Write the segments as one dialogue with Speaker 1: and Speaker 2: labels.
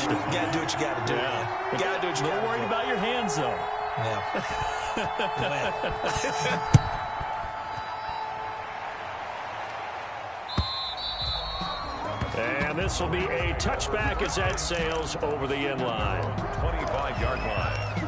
Speaker 1: rushed it.
Speaker 2: You got to do what you got to do.
Speaker 1: Yeah.
Speaker 2: You got to do what you got to do.
Speaker 1: Don't worry about your hands, though.
Speaker 2: Yeah.
Speaker 1: And this will be a touchback as that sails over the end line.
Speaker 3: 25-yard line.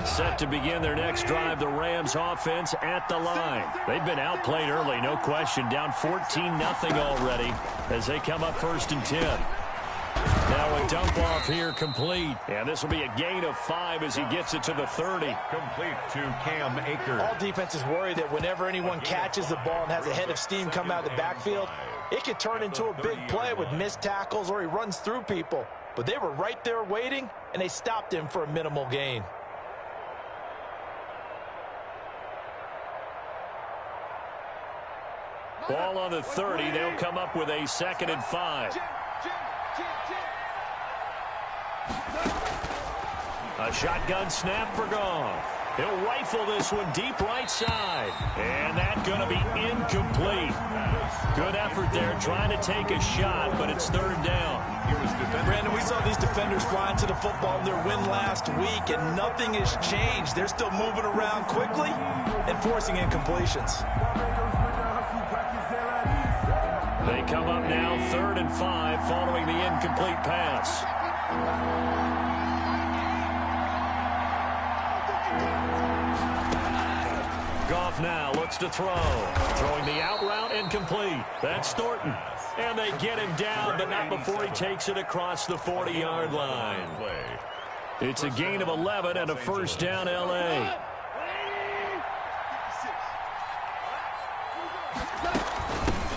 Speaker 1: Set to begin their next drive, the Rams offense at the line. They've been outplayed early, no question. Down 14-0 already as they come up 1st and 10. Now a dump off here complete. And this will be a gain of 5 as he gets it to the 30.
Speaker 3: Complete to Cam Akers.
Speaker 2: All defenses worry that whenever anyone catches the ball and has a head of steam come out of the backfield, it can turn into a big play with missed tackles or he runs through people. But they were right there waiting, and they stopped him for a minimal gain.
Speaker 1: Ball on the 30. They'll come up with a 2nd and 5. A shotgun snap for Goff. He'll rifle this one deep right side. And that's going to be incomplete. Good effort there trying to take a shot, but it's 3rd down.
Speaker 2: Brandon, we saw these defenders flying to the football in their win last week, and nothing has changed. They're still moving around quickly and forcing incompletions.
Speaker 1: They come up now 3rd and 5 following the incomplete pass. Goff now looks to throw. Throwing the out route incomplete. That's Thornton. And they get him down, but not before he takes it across the 40-yard line. It's a gain of 11 and a 1st down, L.A.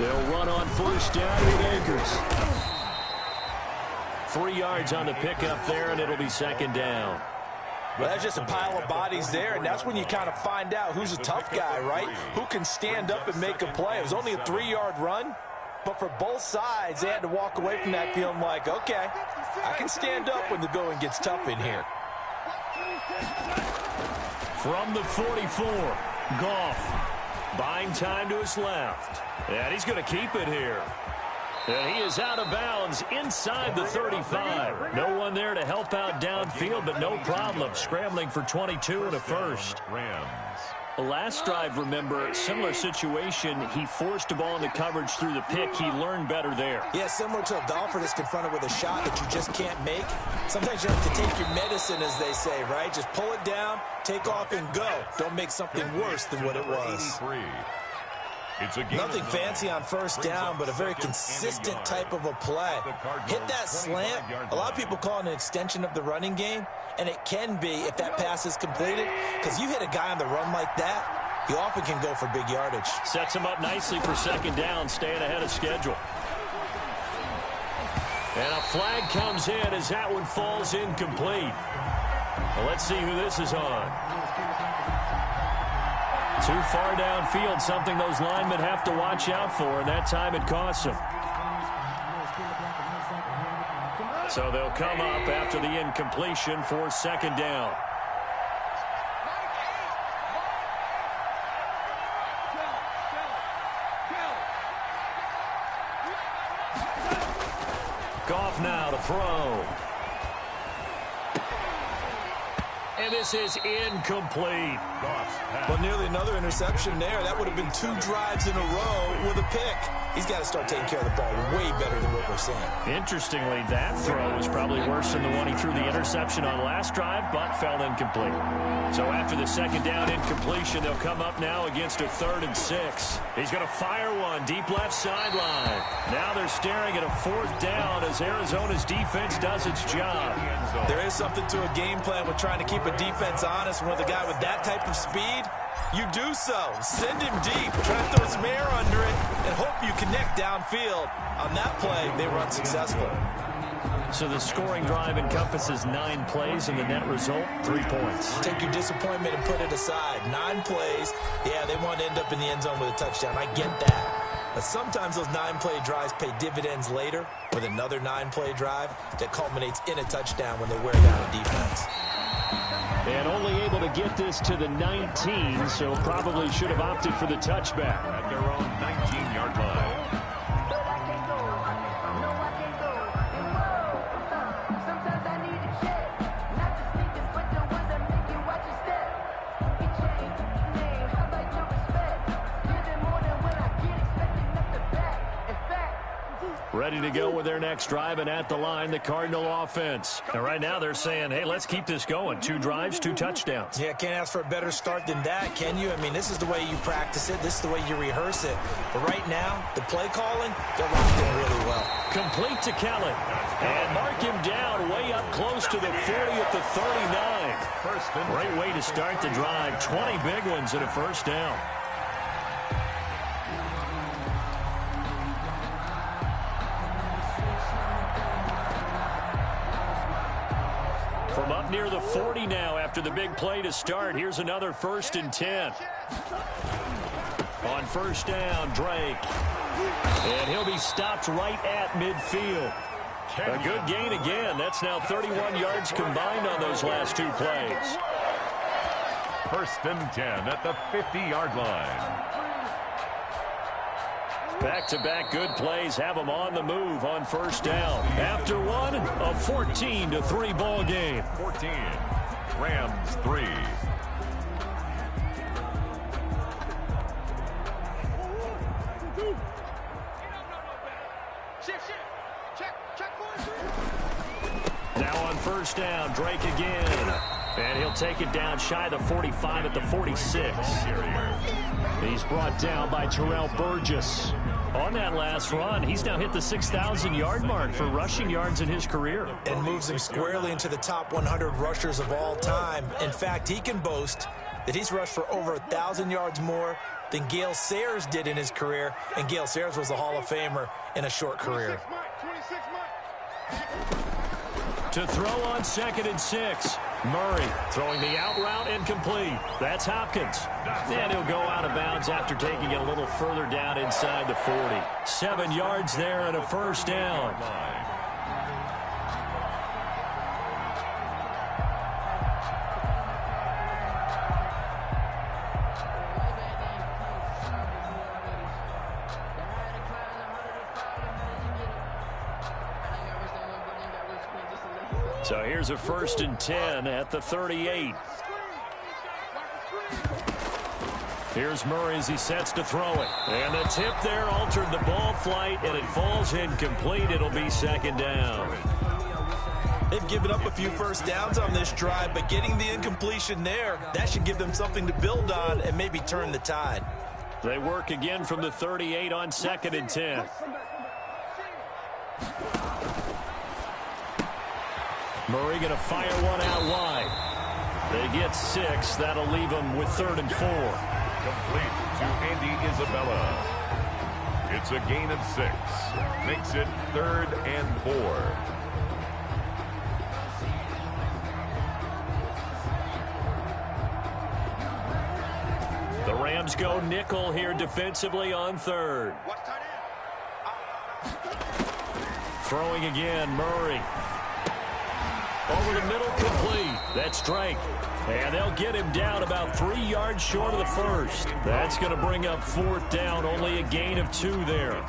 Speaker 1: They'll run on 1st down with Akers. 3 yards on the pickup there, and it'll be 2nd down.
Speaker 2: Well, that's just a pile of bodies there, and that's when you kind of find out who's a tough guy, right? Who can stand up and make a play. It was only a 3-yard run, but for both sides, they had to walk away from that feeling like, okay, I can stand up when the going gets tough in here.
Speaker 1: From the 44, Goff buying time to his left. And he's going to keep it here. And he is out of bounds inside the 35. No one there to help out downfield, but no problem. Scrambling for 22 and a 1st.
Speaker 3: Rams.
Speaker 1: Last drive, remember, similar situation. He forced a ball into coverage through the pick. He learned better there.
Speaker 2: Yeah, similar to a golfer that's confronted with a shot that you just can't make. Sometimes you have to take your medicine, as they say, right? Just pull it down, take off, and go. Don't make something worse than what it was. Nothing fancy on 1st down, but a very consistent type of a play. Hit that slant. A lot of people call it an extension of the running game, and it can be if that pass is completed, because you hit a guy on the run like that, he often can go for big yardage.
Speaker 1: Sets him up nicely for 2nd down, staying ahead of schedule. And a flag comes in as that one falls incomplete. Well, let's see who this is on. Too far downfield, something those linemen have to watch out for, and that time it costs them. So they'll come up after the incompletion for 2nd down. Goff now to throw. And this is incomplete.
Speaker 2: Well, nearly another interception there. That would have been 2 drives in a row with a pick. He's got to start taking care of the ball way better than what we're seeing.
Speaker 1: Interestingly, that throw was probably worse than the one he threw the interception on last drive, but fell incomplete. So after the 2nd down incompletion, they'll come up now against a 3rd and 6. He's going to fire one deep left sideline. Now they're staring at a 4th down as Arizona's defense does its job.
Speaker 2: There is something to a game plan with trying to keep a defense honest. When with a guy with that type of speed, you do so. Send him deep. Try to throw some air under it and hope you connect downfield. On that play, they were unsuccessful.
Speaker 1: So the scoring drive encompasses 9 plays, and the net result, 3 points.
Speaker 2: Take your disappointment and put it aside. 9 plays. Yeah, they want to end up in the end zone with a touchdown. I get that. But sometimes those 9-play drives pay dividends later with another 9-play drive that culminates in a touchdown when they wear down a defense.
Speaker 1: And only able to get this to the 19, so probably should have opted for the touchback.
Speaker 3: At their own 19-yard line.
Speaker 1: Ready to go with their next drive, and at the line, the Cardinal offense. And right now they're saying, hey, let's keep this going. 2 drives, 2 touchdowns.
Speaker 2: Yeah, can't ask for a better start than that, can you? I mean, this is the way you practice it. This is the way you rehearse it. But right now, the play calling, they're locked in really well.
Speaker 1: Complete to Kelly. And mark him down way up close to the 40 at the 39. Great way to start the drive. 20 big ones and a first down. From up near the 40 now after the big play to start. Here's another 1st and 10. On first down, Drake. And he'll be stopped right at midfield. A good gain again. That's now 31 yards combined on those last 2 plays.
Speaker 3: 1st and 10 at the 50-yard line.
Speaker 1: Back-to-back good plays have them on the move on first down. After one, a 14-3 ball game.
Speaker 3: 14, Rams 3.
Speaker 1: Now on first down, Drake again. And he'll take it down shy of the 45 at the 46. He's brought down by Terrell Burgess. On that last run, he's now hit the 6,000-yard mark for rushing yards in his career.
Speaker 2: And moves him squarely into the top 100 rushers of all time. In fact, he can boast that he's rushed for over 1,000 yards more than Gale Sayers did in his career. And Gale Sayers was a Hall of Famer in a short career.
Speaker 1: To throw on 2nd and 6. Murray throwing the out route incomplete. That's Hopkins. And he'll go out of bounds after taking it a little further down inside the 40. 7 yards there and a first down. So here's a 1st and 10 at the 38. Here's Murray as he sets to throw it. And the tip there altered the ball flight, and it falls incomplete. It'll be 2nd down.
Speaker 2: They've given up a few first downs on this drive, but getting the incompletion there, that should give them something to build on and maybe turn the tide.
Speaker 1: They work again from the 38 on 2nd and 10. Murray going to fire one out wide. They get 6. That'll leave them with 3rd and 4.
Speaker 3: Complete to Andy Isabella. It's a gain of 6. Makes it 3rd and 4.
Speaker 1: The Rams go nickel here defensively on 3rd. Throwing again, Murray. Over the middle, complete. That's Drake. And they'll get him down about 3 yards short of the first. That's going to bring up 4th down. Only a gain of 2 there.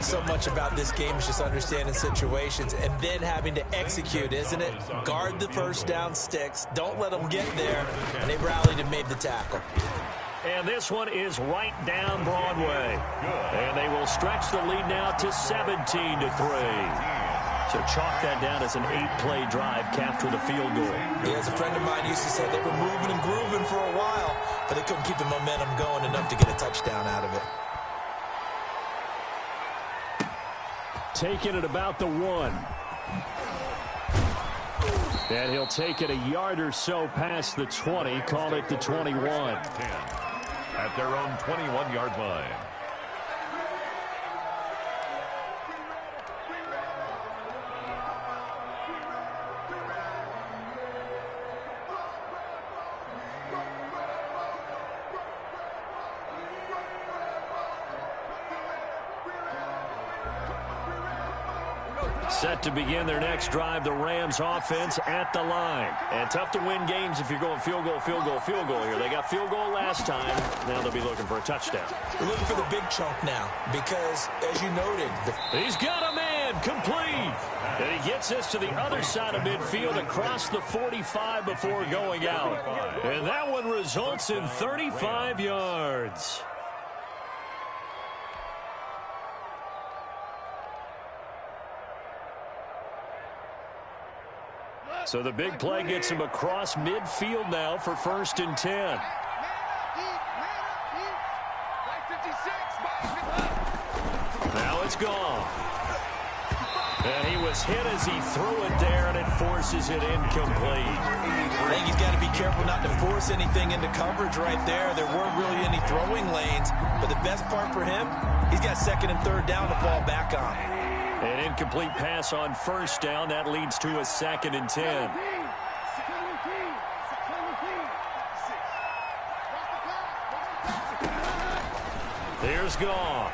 Speaker 2: So much about this game is just understanding situations and then having to execute, isn't it? Guard the first down sticks. Don't let them get there. And they rallied and made the tackle.
Speaker 1: And this one is right down Broadway. And they will stretch the lead now to 17-3. So chalk that down as an 8-play drive, capture the field goal.
Speaker 2: Yeah, as a friend of mine used to say, they were moving and grooving for a while, but they couldn't keep the momentum going enough to get a touchdown out of it.
Speaker 1: Taking it about the 1. And he'll take it a yard or so past the 20, call it the 21.
Speaker 3: 10 at their own 21-yard line.
Speaker 1: Set to begin their next drive, the Rams offense at the line. And tough to win games if you're going field goal, field goal, field goal here. They got field goal last time. Now they'll be looking for a touchdown.
Speaker 2: We're looking for the big chunk now because, as you noted,
Speaker 1: he's got a man complete. And he gets this to the other side of midfield across the 45 before going out. And that one results in 35 yards. So the big play gets him across midfield now for 1st and 10. Now it's gone. And he was hit as he threw it there, and it forces it incomplete.
Speaker 2: I think he's got to be careful not to force anything into coverage right there. There weren't really any throwing lanes, but the best part for him, he's got 2nd and 3rd down to fall back on.
Speaker 1: An incomplete pass on 1st down. That leads to a 2nd and 10. Here's Goff.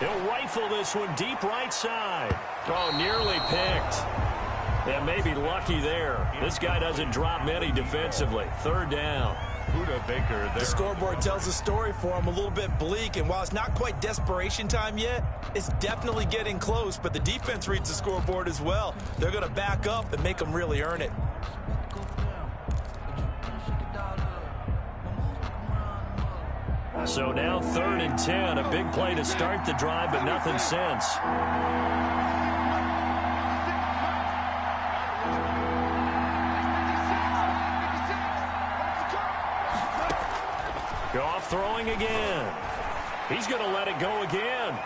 Speaker 1: He'll rifle this one deep right side. Oh, nearly picked. And maybe lucky there. This guy doesn't drop many defensively. 3rd down.
Speaker 2: The scoreboard tells a story for him, a little bit bleak, and while it's not quite desperation time yet, it's definitely getting close, but the defense reads the scoreboard as well. They're going to back up and make them really earn it.
Speaker 1: So now 3rd and 10, a big play to start the drive, but nothing since. Goff throwing again. He's going to let it go again.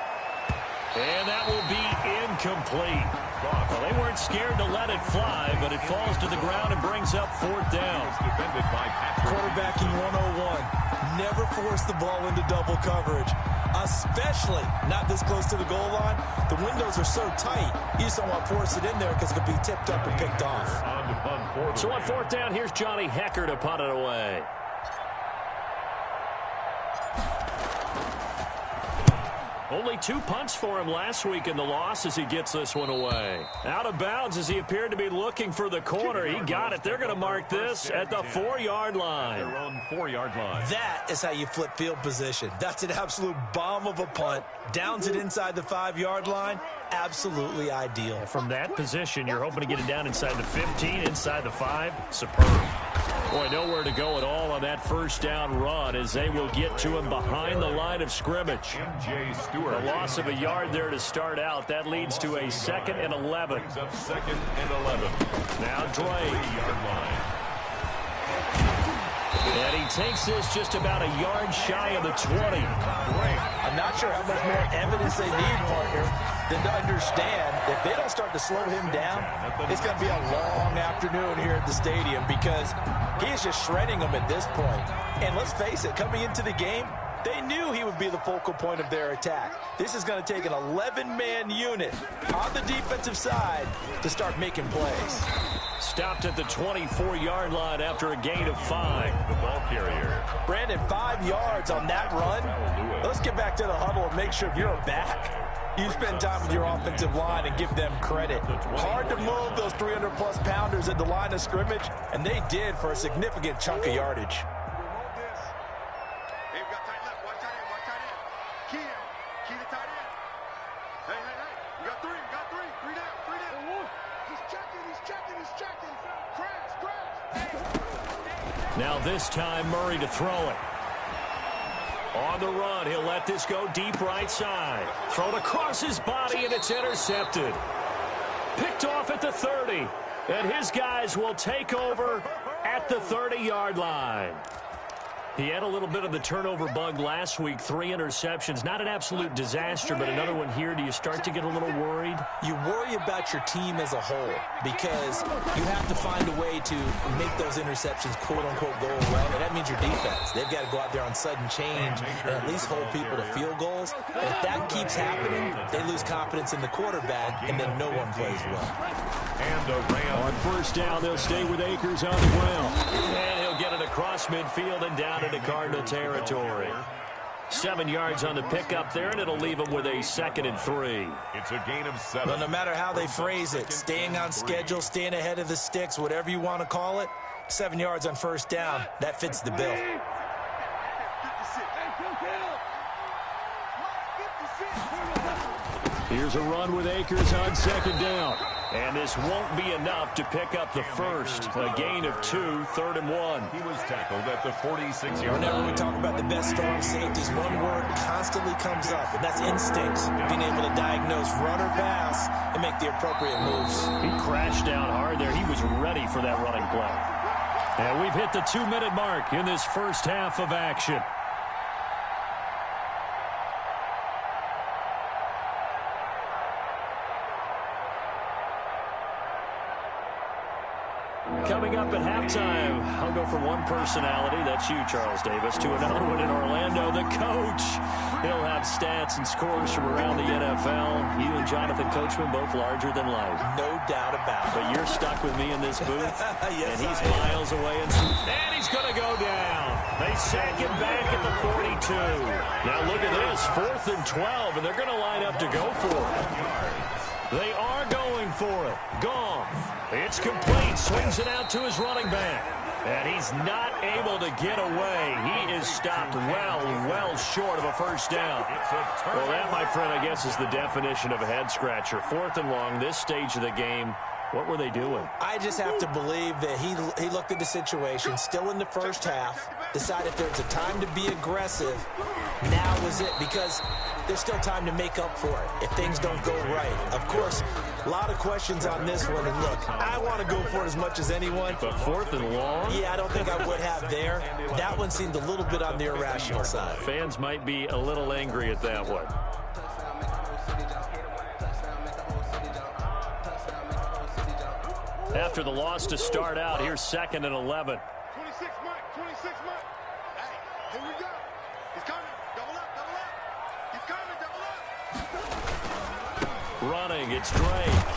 Speaker 1: And that will be incomplete. Well, they weren't scared to let it fly, but it falls to the ground and brings up 4th down.
Speaker 2: Quarterbacking 101. Never force the ball into double coverage, especially not this close to the goal line. The windows are so tight, you just don't want to force it in there because it could be tipped up and picked off.
Speaker 1: So on 4th down, here's Johnny Hecker to punt it away. Only 2 punts for him last week in the loss as he gets this one away. Out of bounds as he appeared to be looking for the corner. He got it. They're going to mark this at the 4-yard line.
Speaker 3: Their own 4-yard line.
Speaker 2: That is how you flip field position. That's an absolute bomb of a punt. Downs it inside the 5-yard line. Absolutely ideal.
Speaker 1: From that position, you're hoping to get it down inside the 15, inside the 5. Superb. Boy, nowhere to go at all on that 1st down run as they will get to him behind the line of scrimmage.
Speaker 3: M.J. Stewart.
Speaker 1: A loss of a yard there to start out. That leads to a 2nd and 11.
Speaker 3: Brings up 2nd and 11.
Speaker 1: Now Drake.
Speaker 3: 3-yard line.
Speaker 1: And he takes this just about a yard shy of the 20.
Speaker 2: I'm not sure how much more evidence they need, partner, than to understand that if they don't start to slow him down, it's going to be a long afternoon here at the stadium because he is just shredding them at this point. And let's face it, coming into the game, they knew he would be the focal point of their attack. This is going to take an 11-man unit on the defensive side to start making plays.
Speaker 1: Stopped at the 24-yard line after a gain of 5.
Speaker 3: The ball carrier.
Speaker 2: Brandon, 5 yards on that run. Let's get back to the huddle and make sure if you're a back, you spend time with your offensive line and give them credit. Hard to move those 300-plus pounders at the line of scrimmage, and they did for a significant chunk of yardage.
Speaker 1: Now this time, Murray to throw it. On the run, he'll let this go deep right side. Thrown across his body, and it's intercepted. Picked off at the 30. And his guys will take over at the 30-yard line. He had a little bit of the turnover bug last week. 3 interceptions. Not an absolute disaster, but another one here. Do you start to get a little worried?
Speaker 2: You worry about your team as a whole because you have to find a way to make those interceptions quote-unquote go away, and that means your defense. They've got to go out there on sudden change and at least hold people to field goals. And if that keeps happening, they lose confidence in the quarterback, and then no one plays well.
Speaker 3: And a Ram.
Speaker 1: On 1st down, they'll stay with Akers on the ground. And he'll get it across midfield and down into Cardinal territory. 7 yards on the pickup there, and it'll leave him with a 2nd and 3.
Speaker 3: It's a gain of 7.
Speaker 2: Well, no matter how they phrase it, staying on schedule, staying ahead of the sticks, whatever you want to call it, 7 yards on first down, that fits the bill.
Speaker 1: Here's a run with Akers on 2nd down. And this won't be enough to pick up the first. A gain of 2, 3rd and 1.
Speaker 3: He was tackled at the 46-yard line.
Speaker 2: Whenever we talk about the best strong safeties, one word constantly comes up, and that's instincts. Being able to diagnose run or pass and make the appropriate moves.
Speaker 1: He crashed down hard there. He was ready for that running play. And we've hit the 2-minute mark in this first half of action. Coming up at halftime, I'll go from one personality, that's you, Charles Davis, to another one in Orlando, the coach. He'll have stats and scores from around the NFL. You and Jonathan Coachman, both larger than life.
Speaker 2: No doubt about it.
Speaker 1: But you're stuck with me in this booth,
Speaker 2: yes,
Speaker 1: and he's miles away. And he's going to go down. They sack him back at the 42. Now look at this, 4th and 12, and they're going to line up to go for it. They are going for it. Goff. It's complete. Swings it out to his running back. And he's not able to get away. He is stopped well short of a first down. Well, that, my friend, I guess is the definition of a head-scratcher. 4th and long, this stage of the game. What were they doing?
Speaker 2: I just have to believe that he looked at the situation, still in the first half, decided there's a time to be aggressive. Now is it, because there's still time to make up for it if things don't go right. Of course, a lot of questions on this one. And look, I want to go for it as much as anyone.
Speaker 1: But 4th and long?
Speaker 2: Yeah, I don't think I would have there. That one seemed a little bit on the irrational side.
Speaker 1: Fans might be a little angry at that one. After the loss to start out, here's 2nd and 11.
Speaker 4: 26 Mike. Hey, here we go. He's coming. Double up. He's coming, double up.
Speaker 1: Running, it's Drake.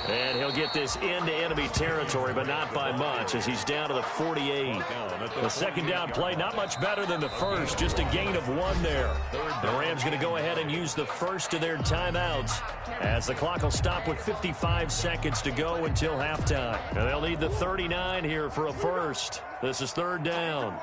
Speaker 1: And he'll get this into enemy territory, but not by much, as he's down to the 48. The 2nd down play, not much better than the first, just a gain of 1 there. The Rams going to go ahead and use the first of their timeouts, as the clock will stop with 55 seconds to go until halftime. And they'll need the 39 here for a first. This is 3rd down.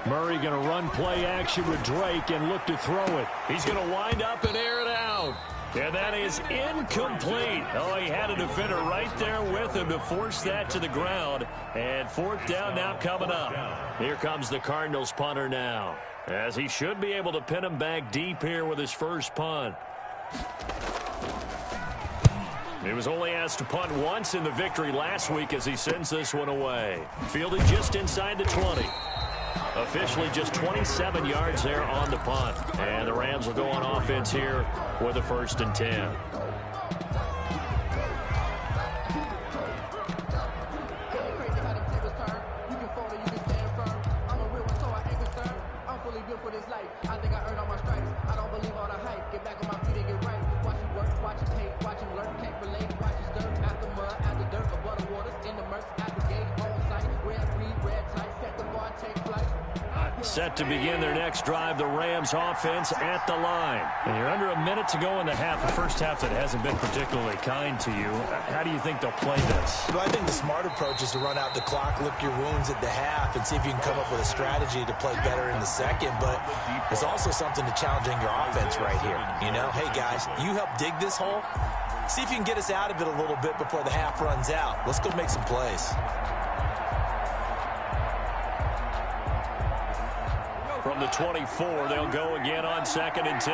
Speaker 1: Murray going to run play action with Drake and look to throw it. He's going to wind up and air it out. And that is incomplete. Oh, he had a defender right there with him to force that to the ground. And 4th down now coming up. Here comes the Cardinals punter now, as he should be able to pin him back deep here with his first punt. He was only asked to punt once in the victory last week as he sends this one away. Fielded just inside the 20. Officially just 27 yards there on the punt. And the Rams will go on offense here with a 1st and 10. Set to begin their next drive, the Rams offense at the line. And you're under a minute to go in the half, the first half that hasn't been particularly kind to you. How do you think they'll play this?
Speaker 2: Well, I think the smart approach is to run out the clock, lick your wounds at the half, and see if you can come up with a strategy to play better in the second. But there's also something to challenging your offense right here. You know, hey, guys, you help dig this hole. See if you can get us out of it a little bit before the half runs out. Let's go make some plays.
Speaker 1: From the 24, they'll go again on 2nd and 10.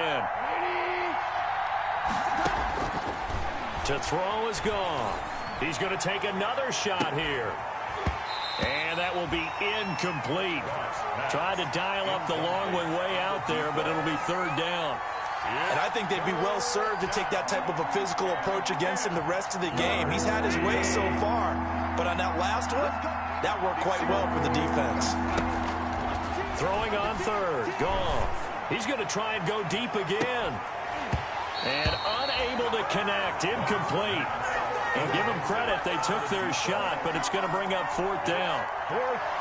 Speaker 1: To throw is gone. He's going to take another shot here. And that will be incomplete. Tried to dial up the long one way out there, but it'll be 3rd down.
Speaker 2: And I think they'd be well served to take that type of a physical approach against him the rest of the game. He's had his way so far, but on that last one, that worked quite well for the defense.
Speaker 1: Throwing on 3rd, Goff. He's going to try and go deep again. And unable to connect, incomplete. And give them credit, they took their shot, but it's going to bring up 4th down.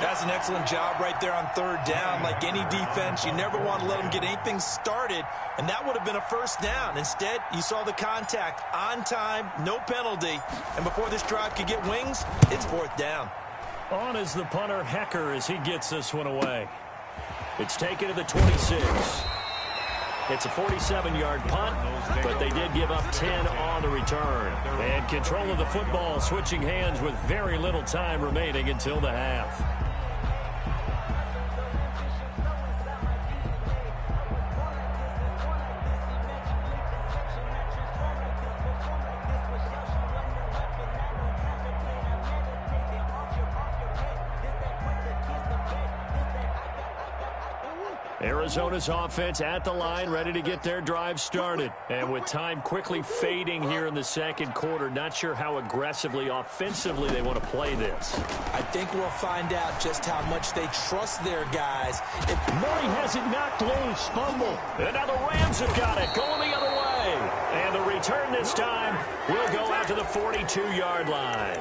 Speaker 2: That's an excellent job right there on 3rd down. Like any defense, you never want to let them get anything started, and that would have been a 1st down. Instead, you saw the contact on time, no penalty, and before this drive could get wings, it's 4th down.
Speaker 1: On is the punter, Hecker, as he gets this one away. It's taken to the 26. It's a 47-yard punt, but they did give up 10 on the return. And control of the football switching hands with very little time remaining until the half. Arizona's offense at the line, ready to get their drive started. And with time quickly fading here in the 2nd quarter, not sure how aggressively, offensively they want to play this.
Speaker 2: I think we'll find out just how much they trust their guys.
Speaker 1: Murray has it knocked loose, fumble. And now the Rams have got it, going the other way. And the return this time will go out to the 42-yard line.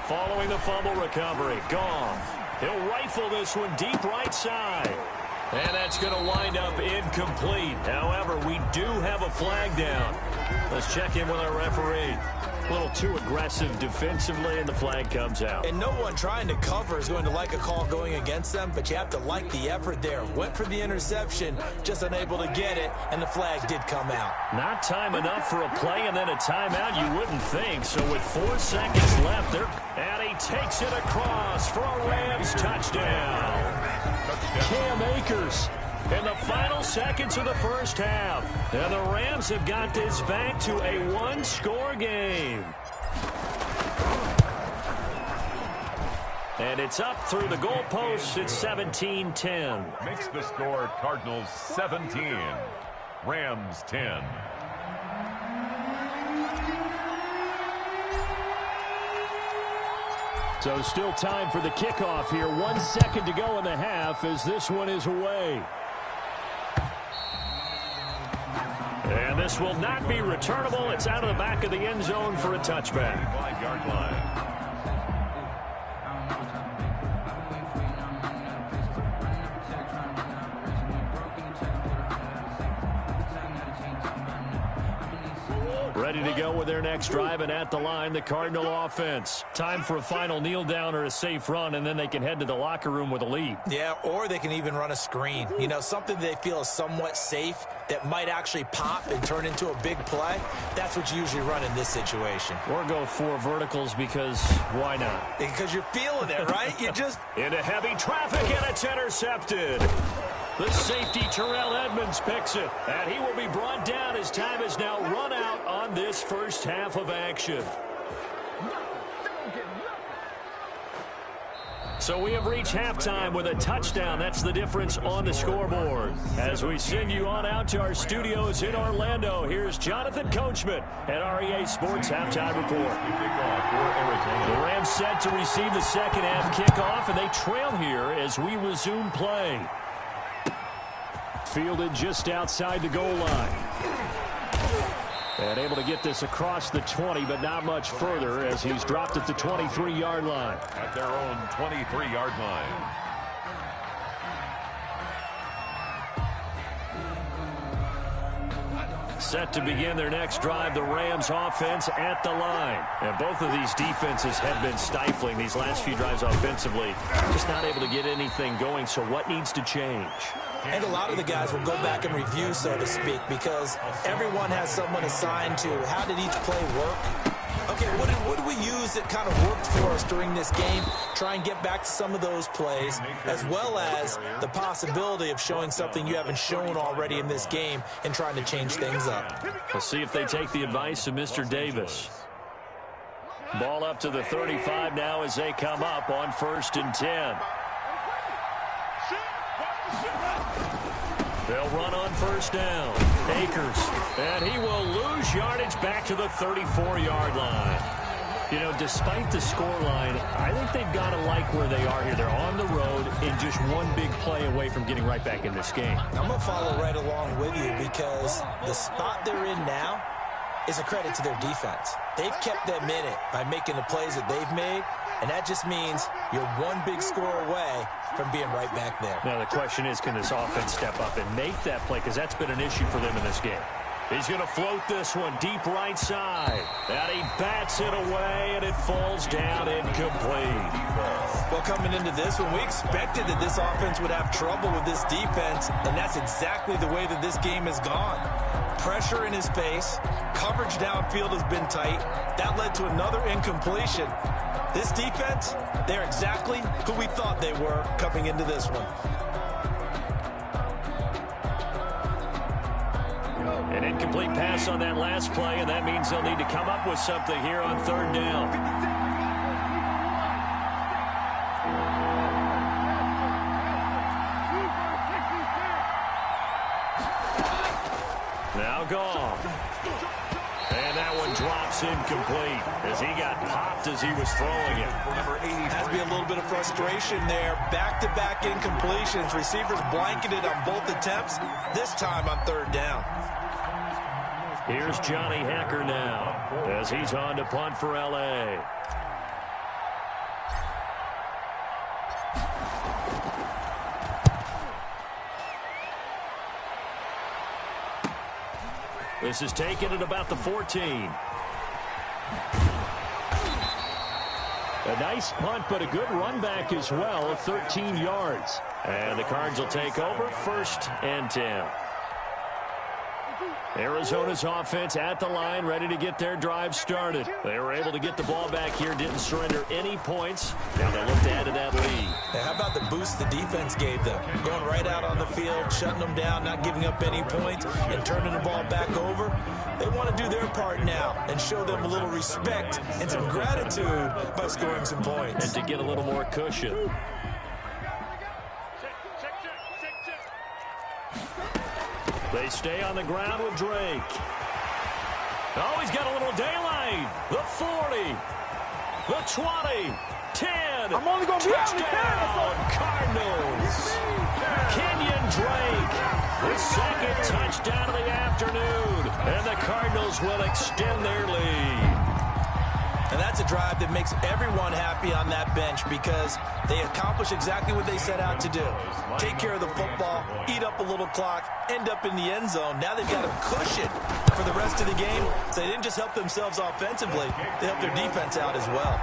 Speaker 1: Following the fumble recovery, Goff. He'll rifle this one deep right side. And that's going to wind up incomplete. However, we do have a flag down. Let's check in with our referee. A little too aggressive defensively, and the flag comes out.
Speaker 2: And no one trying to cover is going to like a call going against them, but you have to like the effort there. Went for the interception, just unable to get it, and the flag did come out.
Speaker 1: Not time enough for a play and then a timeout, you wouldn't think. So with 4 seconds left, and he takes it across for a Rams touchdown. Cam Akers in the final seconds of the 1st half. And the Rams have got this back to a 1-score game. And it's up through the goalposts. It's 17-10.
Speaker 3: Makes the score Cardinals 17, Rams 10.
Speaker 1: So still time for the kickoff here. 1 second to go in the half as this one is away. And this will not be returnable. It's out of the back of the end zone for a touchback.
Speaker 3: 5-yard line.
Speaker 1: Ready to go with their next drive, and at the line, the Cardinal offense. Time for a final kneel down or a safe run, and then they can head to the locker room with a lead.
Speaker 2: Yeah, or they can even run a screen. You know, something they feel is somewhat safe that might actually pop and turn into a big play. That's what you usually run in this situation.
Speaker 1: Or go 4 verticals because why not?
Speaker 2: Because you're feeling it, right? You just...
Speaker 1: Into heavy traffic, and it's intercepted. The safety, Terrell Edmonds, picks it. And he will be brought down as time is now run out on this 1st half of action. So we have reached halftime with a touchdown. That's the difference on the scoreboard. As we send you on out to our studios in Orlando, here's Jonathan Coachman at REA Sports Halftime Report. The Rams set to receive the 2nd half kickoff, and they trail here as we resume play. Fielded just outside the goal line. And able to get this across the 20, but not much further as he's dropped at the 23-yard line.
Speaker 3: At their own 23-yard line.
Speaker 1: Set to begin their next drive, the Rams offense at the line. And both of these defenses have been stifling these last few drives offensively. Just not able to get anything going, so what needs to change?
Speaker 2: And a lot of the guys will go back and review, so to speak, because everyone has someone assigned to how did each play work. Okay, what did we use that kind of worked for us during this game? Try and get back to some of those plays, as well as the possibility of showing something you haven't shown already in this game and trying to change things up.
Speaker 1: We'll see if they take the advice of Mr. Davis. Ball up to the 35 now as they come up on 1st and 10. They'll run on 1st down. Akers. And he will lose yardage back to the 34-yard line. You know, despite the scoreline, I think they've got to like where they are here. They're on the road and just one big play away from getting right back in this game.
Speaker 2: I'm going to follow right along with you because the spot they're in now is a credit to their defense. They've kept them in it by making the plays that they've made, and that just means you're one big score away from being right back there.
Speaker 1: Now, the question is, can this offense step up and make that play? Because that's been an issue for them in this game. He's going to float this one deep right side. And he bats it away, and it falls down incomplete.
Speaker 2: Well, coming into this one, we expected that this offense would have trouble with this defense, and that's exactly the way that this game has gone. Pressure in his face. Coverage downfield has been tight. That led to another incompletion. This defense, they're exactly who we thought they were coming into this one.
Speaker 1: An incomplete pass on that last play, and that means they'll need to come up with something here on third down. Now gone. And that one drops incomplete as he got popped as he was throwing it.
Speaker 2: Has to be a little bit of frustration there. Back-to-back incompletions. Receivers blanketed on both attempts, this time on third down.
Speaker 1: Here's Johnny Hacker now as he's on to punt for L.A. This is taken at about the 14. A nice punt, but a good run back as well of 13 yards. And the Cards will take over 1st and 10. Arizona's offense at the line, ready to get their drive started. They were able to get the ball back here, didn't surrender any points. Now they look to add to that lead.
Speaker 2: Now, how about the boost the defense gave them? Going right out on the field, shutting them down, not giving up any points, and turning the ball back over. They want to do their part now and show them a little respect and some gratitude by scoring some points.
Speaker 1: And to get a little more cushion. They stay on the ground with Drake. Oh, he's got a little daylight. The 40. The 20. 10.
Speaker 5: I'm only going to be
Speaker 1: touchdown, Cardinals. Kenyon Drake. The second touchdown of the afternoon. And the Cardinals will extend their lead.
Speaker 2: And that's a drive that makes everyone happy on that bench because they accomplish exactly what they set out to do. Take care of the football, eat up a little clock, end up in the end zone. Now they've got a cushion for the rest of the game. So they didn't just help themselves offensively, they helped their defense out as well.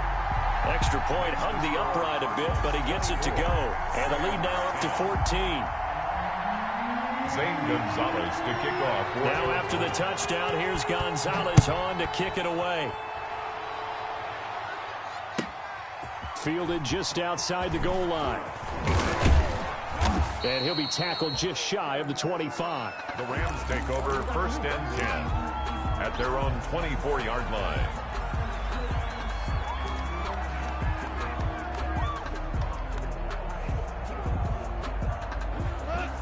Speaker 1: Extra point hugged the upright a bit, but he gets it to go. And the lead now up to 14.
Speaker 3: Zane Gonzalez to kick off.
Speaker 1: Now after the touchdown, here's Gonzalez on to kick it away. Fielded just outside the goal line. And he'll be tackled just shy of the 25.
Speaker 3: The Rams take over 1st and 10 at their own 24-yard line.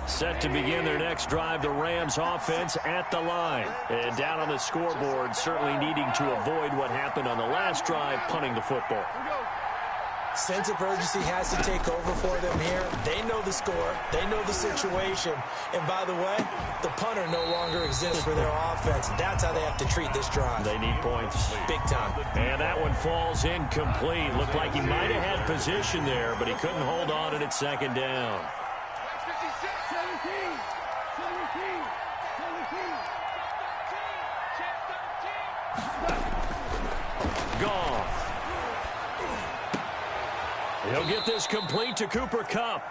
Speaker 1: Set to begin their next drive, the Rams offense at the line. And down on the scoreboard, certainly needing to avoid what happened on the last drive, punting the football.
Speaker 2: Sense of urgency has to take over for them here. They know the score. They know the situation. And by the way, the punter no longer exists for their offense. That's how they have to treat this drive.
Speaker 1: They need points.
Speaker 2: Big time.
Speaker 1: And that one falls incomplete. Looked like he might have had position there, but he couldn't hold on at its second down. Goff. He'll get this complete to Cooper Kupp.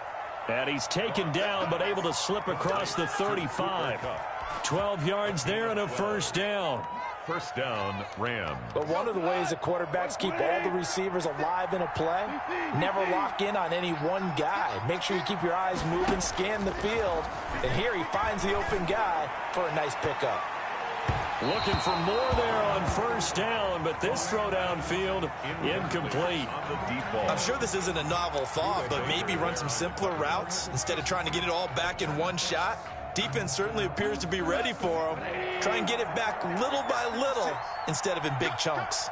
Speaker 1: And he's taken down, but able to slip across the 35. 12 yards there and a 1st down.
Speaker 3: 1st down, Rams.
Speaker 2: But one of the ways that quarterbacks keep all the receivers alive in a play, never lock in on any one guy. Make sure you keep your eyes moving, scan the field. And here he finds the open guy for a nice pickup.
Speaker 1: Looking for more there on 1st down, but this throw downfield incomplete.
Speaker 2: I'm sure this isn't a novel thought, but maybe run some simpler routes instead of trying to get it all back in one shot. Defense certainly appears to be ready for him. Try and get it back little by little instead of in big chunks.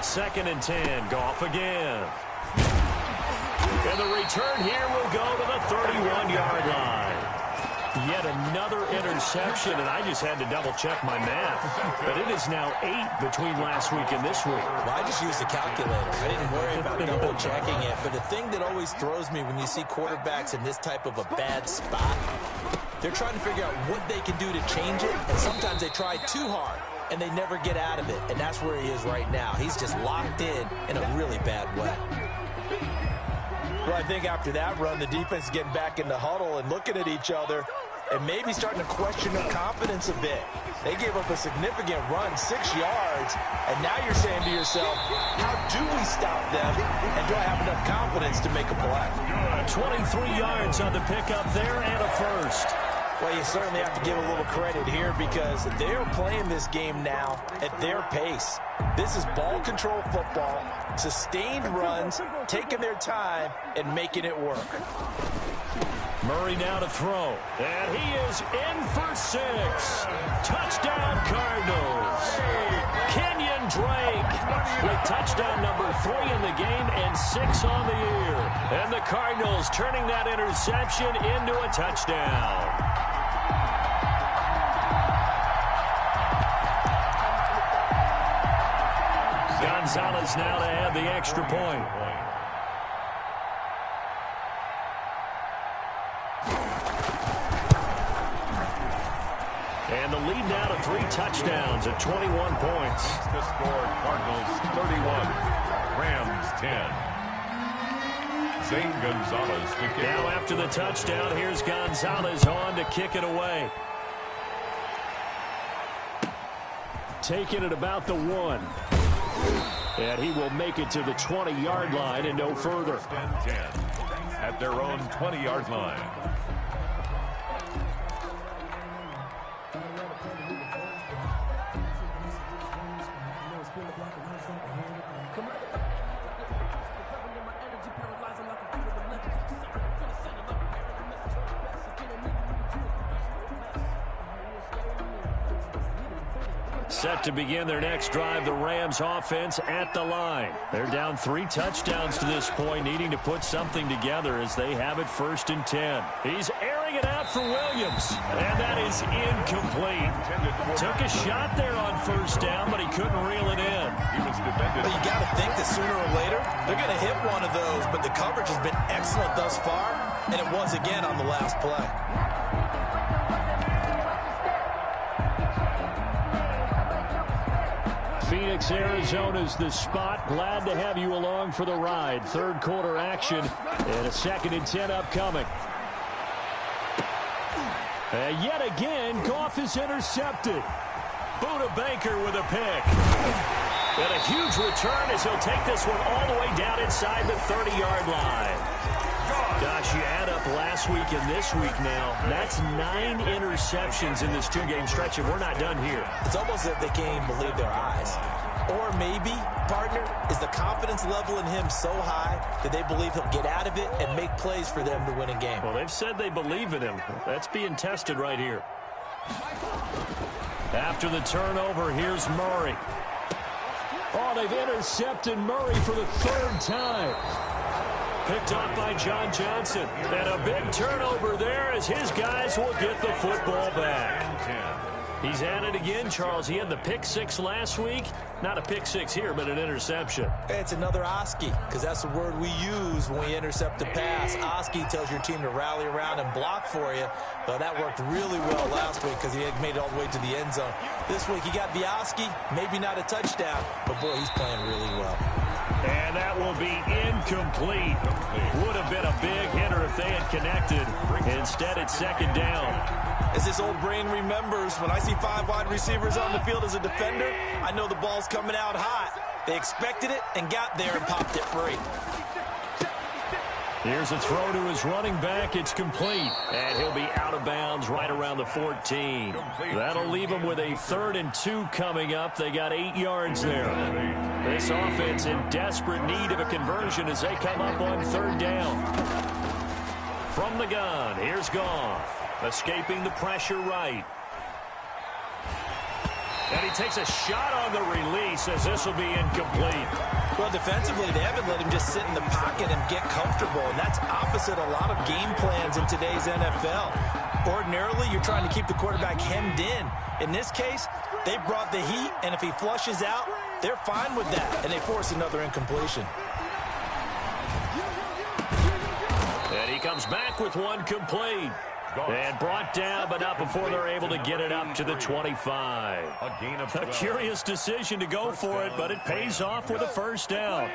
Speaker 1: 2nd and 10. Goff again. And the return here will go to the 31-yard line. Yet another interception, and I just had to double-check my math. But it is now 8 between last week and this week.
Speaker 2: Well, I just used a calculator. I didn't worry about double-checking it. But the thing that always throws me when you see quarterbacks in this type of a bad spot, they're trying to figure out what they can do to change it, and sometimes they try too hard, and they never get out of it. And that's where he is right now. He's just locked in a really bad way. Well, I think after that run, the defense is getting back in the huddle and looking at each other and maybe starting to question their confidence a bit. They gave up a significant run, 6 yards, and now you're saying to yourself, how do we stop them, and do I have enough confidence to make a play?
Speaker 1: 23 yards on the pickup there and a first.
Speaker 2: Well, you certainly have to give a little credit here because they're playing this game now at their pace. This is ball control football, sustained runs, taking their time, and making it work.
Speaker 1: Murray now to throw, and he is in for 6. Touchdown, Cardinals. Kenyon Drake with touchdown number 3 in the game and 6 on the year. And the Cardinals turning that interception into a touchdown. Gonzalez now to add the extra point. And the lead now to 3 touchdowns at 21 points.
Speaker 3: The score, Cardinals 31, Rams 10. Zane Gonzalez to kick.
Speaker 1: Now after the touchdown, here's Gonzalez on to kick it away. Taking it about the 1. And he will make it to the 20-yard line and no further.
Speaker 3: 10 at their own 20-yard line.
Speaker 1: Set to begin their next drive, the Rams offense at the line. They're down 3 touchdowns to this point, needing to put something together as they have it 1st and 10. He's airing it out for Williams, and that is incomplete. Took a shot there on 1st down, but he couldn't reel it in.
Speaker 2: But you got to think that sooner or later, they're going to hit one of those, but the coverage has been excellent thus far, and it was again on the last play.
Speaker 1: Phoenix, Arizona's the spot. Glad to have you along for the ride. 3rd quarter action and a 2nd and 10 upcoming. And yet again, Goff is intercepted. Buda Baker with a pick. And a huge return as he'll take this one all the way down inside the 30-yard line. Gosh, you add up last week and this week now. That's 9 interceptions in this 2-game stretch, and we're not done here.
Speaker 2: It's almost as if they can't even believe their eyes. Or maybe, partner, is the confidence level in him so high that they believe he'll get out of it and make plays for them to win a game.
Speaker 1: Well, they've said they believe in him. That's being tested right here. After the turnover, here's Murray. Oh, they've intercepted Murray for the 3rd time. Picked up by John Johnson. And a big turnover there as his guys will get the football back. He's at it again, Charles. He had the pick 6 last week. Not a pick 6 here, but an interception.
Speaker 2: It's another Oski, because that's the word we use when we intercept a pass. Oski tells your team to rally around and block for you. But that worked really well last week because he had made it all the way to the end zone. This week he got the Oski, maybe not a touchdown, but boy, he's playing really well.
Speaker 1: And that will be incomplete. Would have been a big hitter if they had connected. Instead, it's 2nd down.
Speaker 2: As this old brain remembers, when I see 5 wide receivers on the field as a defender, I know the ball's coming out hot. They expected it and got there and popped it free.
Speaker 1: Here's a throw to his running back. It's complete. And he'll be out of bounds right around the 14. That'll leave him with a 3rd and 2 coming up. They got 8 yards there. This offense in desperate need of a conversion as they come up on 3rd down. From the gun, here's Goff. Escaping the pressure right. And he takes a shot on the release as this will be incomplete.
Speaker 2: Well, defensively, they haven't let him just sit in the pocket and get comfortable, and that's opposite a lot of game plans in today's NFL. Ordinarily, you're trying to keep the quarterback hemmed in. In this case, they brought the heat, and if he flushes out, they're fine with that, and they force another incompletion.
Speaker 1: And he comes back with one complete. And brought down, but not before they're able to get it up to the 25. A curious decision to go for it, but it pays off with a first down.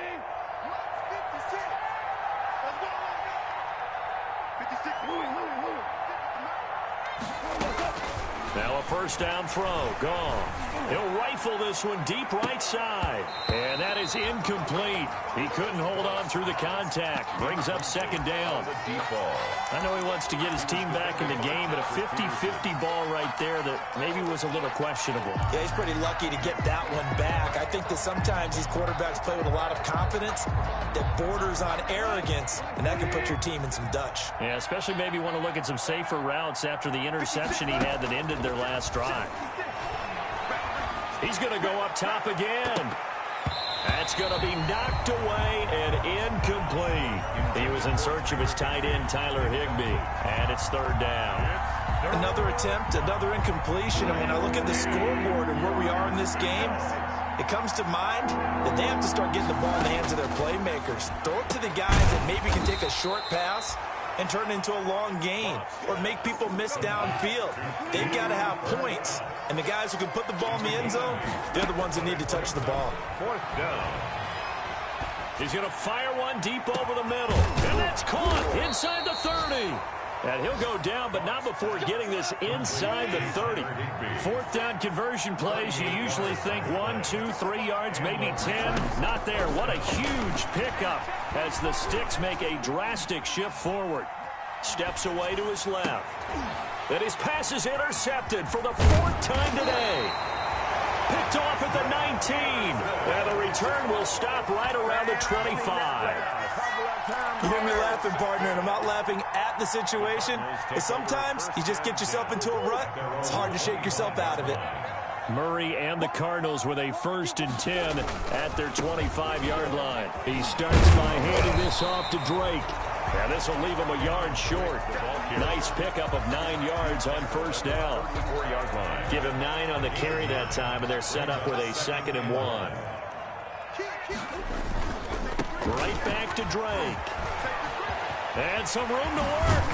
Speaker 1: Now a first down throw, gone. He'll rifle this one deep right side. And that is incomplete. He couldn't hold on through the contact. Brings up second down. I know he wants to get his team back in the game, but a 50-50 ball right there that maybe was a little questionable.
Speaker 2: Yeah, he's pretty lucky to get that one back. I think that sometimes these quarterbacks play with a lot of confidence that borders on arrogance, and that can put your team in some Dutch.
Speaker 1: Yeah, especially maybe want to look at some safer routes after the interception he had that ended their last drive. He's going to go up top again. That's going to be knocked away and incomplete. He was in search of his tight end, Tyler Higbee, and it's third down.
Speaker 2: Another attempt, another incompletion, and when I look at the scoreboard and where we are in this game, it comes to mind that they have to start getting the ball in the hands of their playmakers. Throw it to the guys that maybe can take a short pass and turn it into a long gain or make people miss downfield. They've got to have points, and the guys who can put the ball in the end zone, they're the ones that need to touch the ball.
Speaker 3: Fourth down.
Speaker 1: He's going to fire one deep over the middle, and that's caught inside the 30. And he'll go down, but not before getting this inside the 30. Fourth down conversion plays, you usually think 1, 2, 3 yards, maybe 10. Not there. What a huge pickup as the Sticks make a drastic shift forward. Steps away to his left. And his pass is intercepted for the 4th time today. Picked off at the 19. And the return will stop right around the 25.
Speaker 2: You hear me laughing, partner, and I'm not laughing at the situation. But sometimes you just get yourself into a rut. It's hard to shake yourself out of it.
Speaker 1: Murray and the Cardinals with a 1st and 10 at their 25-yard line. He starts by handing this off to Drake. And this will leave him a yard short. Nice pickup of 9 yards on first down.
Speaker 3: 4-yard line.
Speaker 1: Give him 9 on the carry that time, and they're set up with a 2nd and 1. Right back to Drake. And some room to work.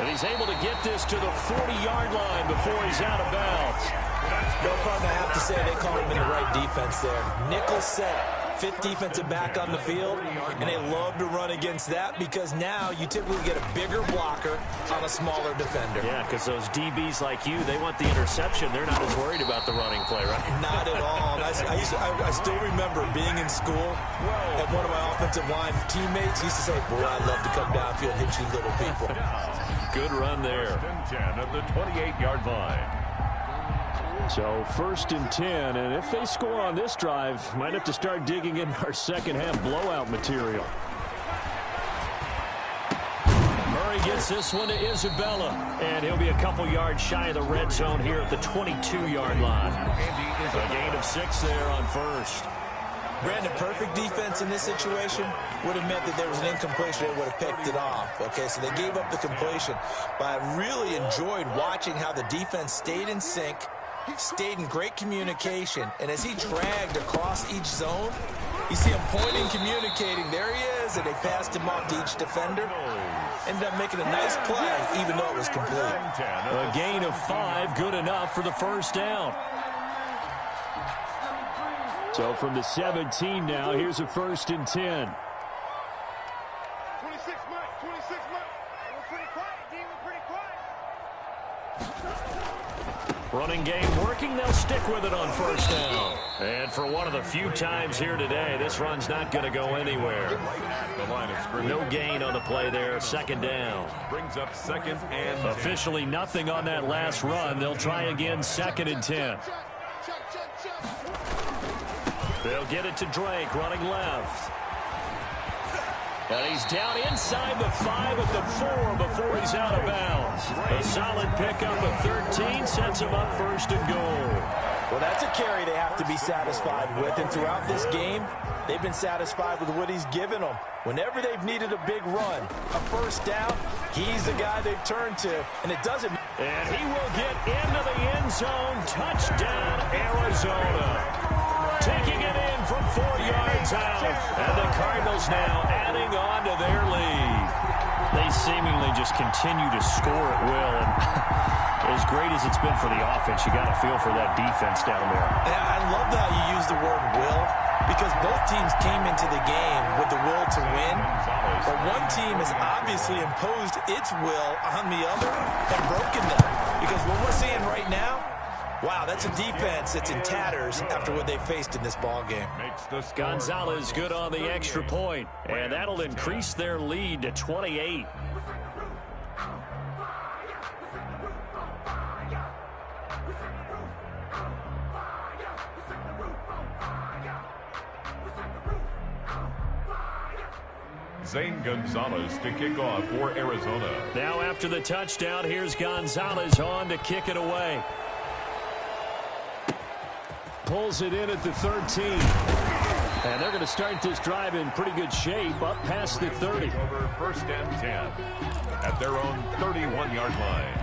Speaker 1: And he's able to get this to the 40-yard line before he's out of bounds.
Speaker 2: No problem, I have to say they called him in the right defense there. Nickel set. 5th defensive back on the field, and they love to run against that because now you typically get a bigger blocker on a smaller defender.
Speaker 1: Yeah, because those DBs like you, they want the interception. They're not as worried about the running play, right?
Speaker 2: Not at all. I still remember being in school, and one of my offensive line teammates used to say, boy, I'd love to come downfield and hit you little people.
Speaker 1: Good run there.
Speaker 3: 10 at the 28-yard line.
Speaker 1: So 1st and 10, and if they score on this drive, might have to start digging in our second half blowout material. Murray gets this one to Isabella, and he'll be a couple yards shy of the red zone here at the 22-yard line. A gain of 6 there on 1st.
Speaker 2: Brandon, perfect defense in this situation would have meant that there was an incompletion. They would have picked it off. Okay, so they gave up the completion. But I really enjoyed watching how the defense stayed in sync, stayed in great communication, and as he dragged across each zone, you see him pointing, communicating. There he is, and they passed him off to each defender. Ended up making a nice play, even though it was complete.
Speaker 1: A gain of 5, good enough for the first down. So from the 17 now, here's a 1st and 10.
Speaker 4: 26 Mike, 26 Mike. We're pretty quiet, D. We're pretty quiet.
Speaker 1: Running game working, they'll stick with it on first down. And for one of the few times here today, this run's not going to go anywhere. No gain on the play there, 2nd down.
Speaker 3: Brings up 2nd and 10.
Speaker 1: Officially nothing on that last run. They'll try again, 2nd and 10. They'll get it to Drake, running left. And he's down inside the 5 at the 4 before he's out of bounds. A solid pickup of 13 sets him up first and goal.
Speaker 2: Well, that's a carry they have to be satisfied with. And throughout this game, they've been satisfied with what he's given them. Whenever they've needed a big run, a first down, he's the guy they've turned to. And it doesn't.
Speaker 1: And he will get into the end zone. Touchdown, Arizona. Taking it in from 4 yards out. And the Cardinals now adding on to their lead. They seemingly just continue to score at will. And as great as it's been for the offense, you got to feel for that defense down there.
Speaker 2: Yeah, I love how you use the word will, because both teams came into the game with the will to win. But one team has obviously imposed its will on the other and broken them. Because what we're seeing right now, wow, that's a defense that's in tatters after what they faced in this ball game.
Speaker 1: Gonzalez good on the extra point, and that'll increase their lead to 28.
Speaker 3: Zane Gonzalez to kick off for Arizona.
Speaker 1: Now after the touchdown, here's Gonzalez on to kick it away. Pulls it in at the 13. And they're going to start this drive in pretty good shape up past the 30.
Speaker 3: Over first and 10 at their own 31-yard line.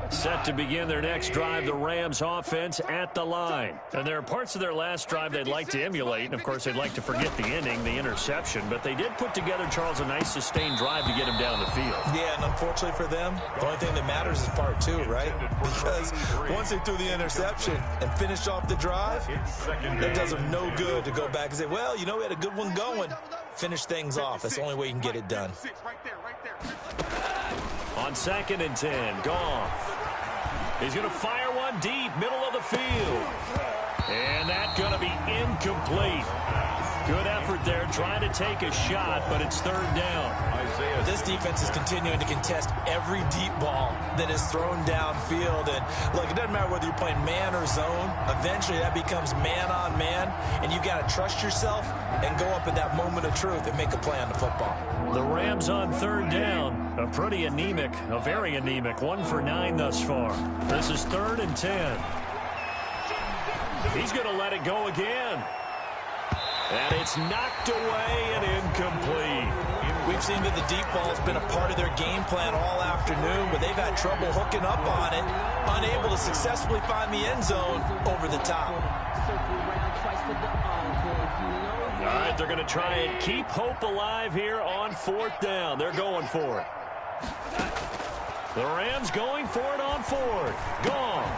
Speaker 1: Set to begin their next drive, the Rams offense at the line. And there are parts of their last drive they'd like to emulate. And, of course, they'd like to forget the ending, the interception. But they did put together, Charles, a nice sustained drive to get him down the field.
Speaker 2: Yeah, and unfortunately for them, the only thing that matters is part 2, right? Because once they threw the interception and finished off the drive, it does them no good to go back and say, well, you know, we had a good one going. Finish things off. That's the only way you can get it done.
Speaker 1: On 2nd and 10, Goff. He's going to fire one deep, middle of the field. And that's going to be incomplete. Good effort there, trying to take a shot, but it's 3rd down.
Speaker 2: This defense is continuing to contest every deep ball that is thrown downfield. And, look, it doesn't matter whether you're playing man or zone. Eventually, that becomes man-on-man, and you got to trust yourself and go up at that moment of truth and make a play on the football.
Speaker 1: The Rams on 3rd down. A pretty anemic, a very anemic. 1 for 9 thus far. This is 3rd and 10. He's going to let it go again. And it's knocked away and incomplete.
Speaker 2: We've seen that the deep ball has been a part of their game plan all afternoon, but they've had trouble hooking up on it, unable to successfully find the end zone over the top.
Speaker 1: All right, they're going to try and keep hope alive here on 4th down. They're going for it. The Rams going for it on 4th. Gone.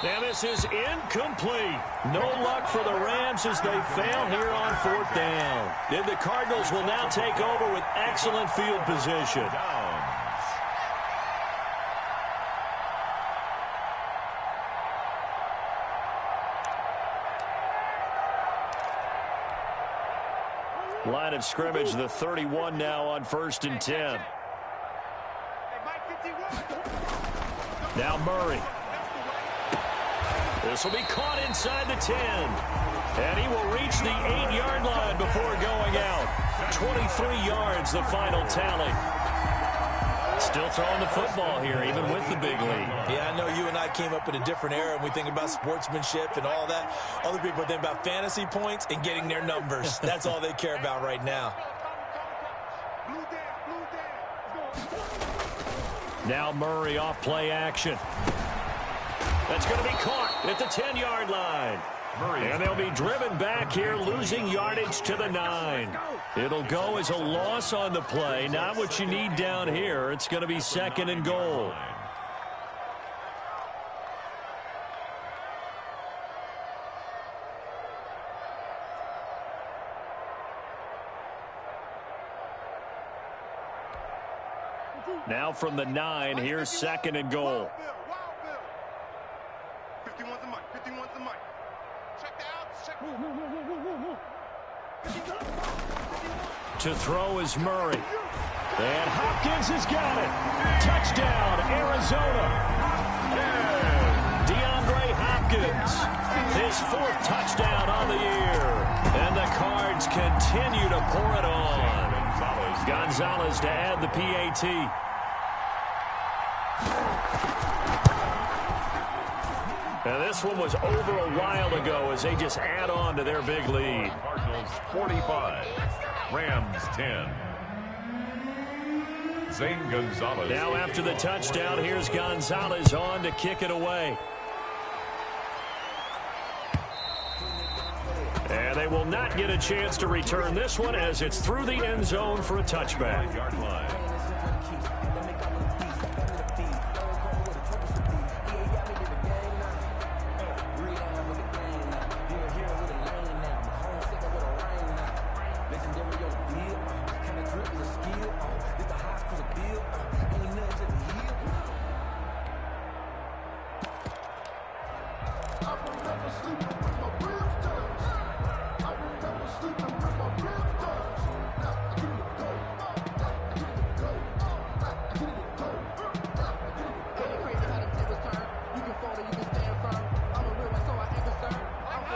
Speaker 1: And this is incomplete. No luck for the Rams as they fail here on 4th down. Then the Cardinals will now take over with excellent field position. Line of scrimmage, the 31 now on 1st and 10. Now Murray. This will be caught inside the 10. And he will reach the 8-yard line before going out. 23 yards, the final tally. Still throwing the football here, even with the big lead.
Speaker 2: Yeah, I know you and I came up in a different era, and we think about sportsmanship and all that. Other people think about fantasy points and getting their numbers. That's all they care about right now.
Speaker 1: Now Murray off play action. That's going to be caught at the 10-yard line. And they'll be driven back here, losing yardage to the 9. It'll go as a loss on the play. Not what you need down here. It's going to be 2nd and goal. Now from the 9, here's 2nd and goal.
Speaker 4: 51's the mic. 51's the mic. Check that out. Check.
Speaker 1: To throw is Murray. And Hopkins has got it. Touchdown, Arizona. DeAndre Hopkins, his 4th touchdown on the year. And the Cards continue to pour it on. Gonzalez to add the PAT. Now this one was over a while ago as they just add on to their big lead.
Speaker 3: Cardinals 45, Rams 10. Zane Gonzalez.
Speaker 1: Now after the touchdown, here's Gonzalez on to kick it away. And they will not get a chance to return this one as it's through the end zone for a touchback.
Speaker 3: Yard line.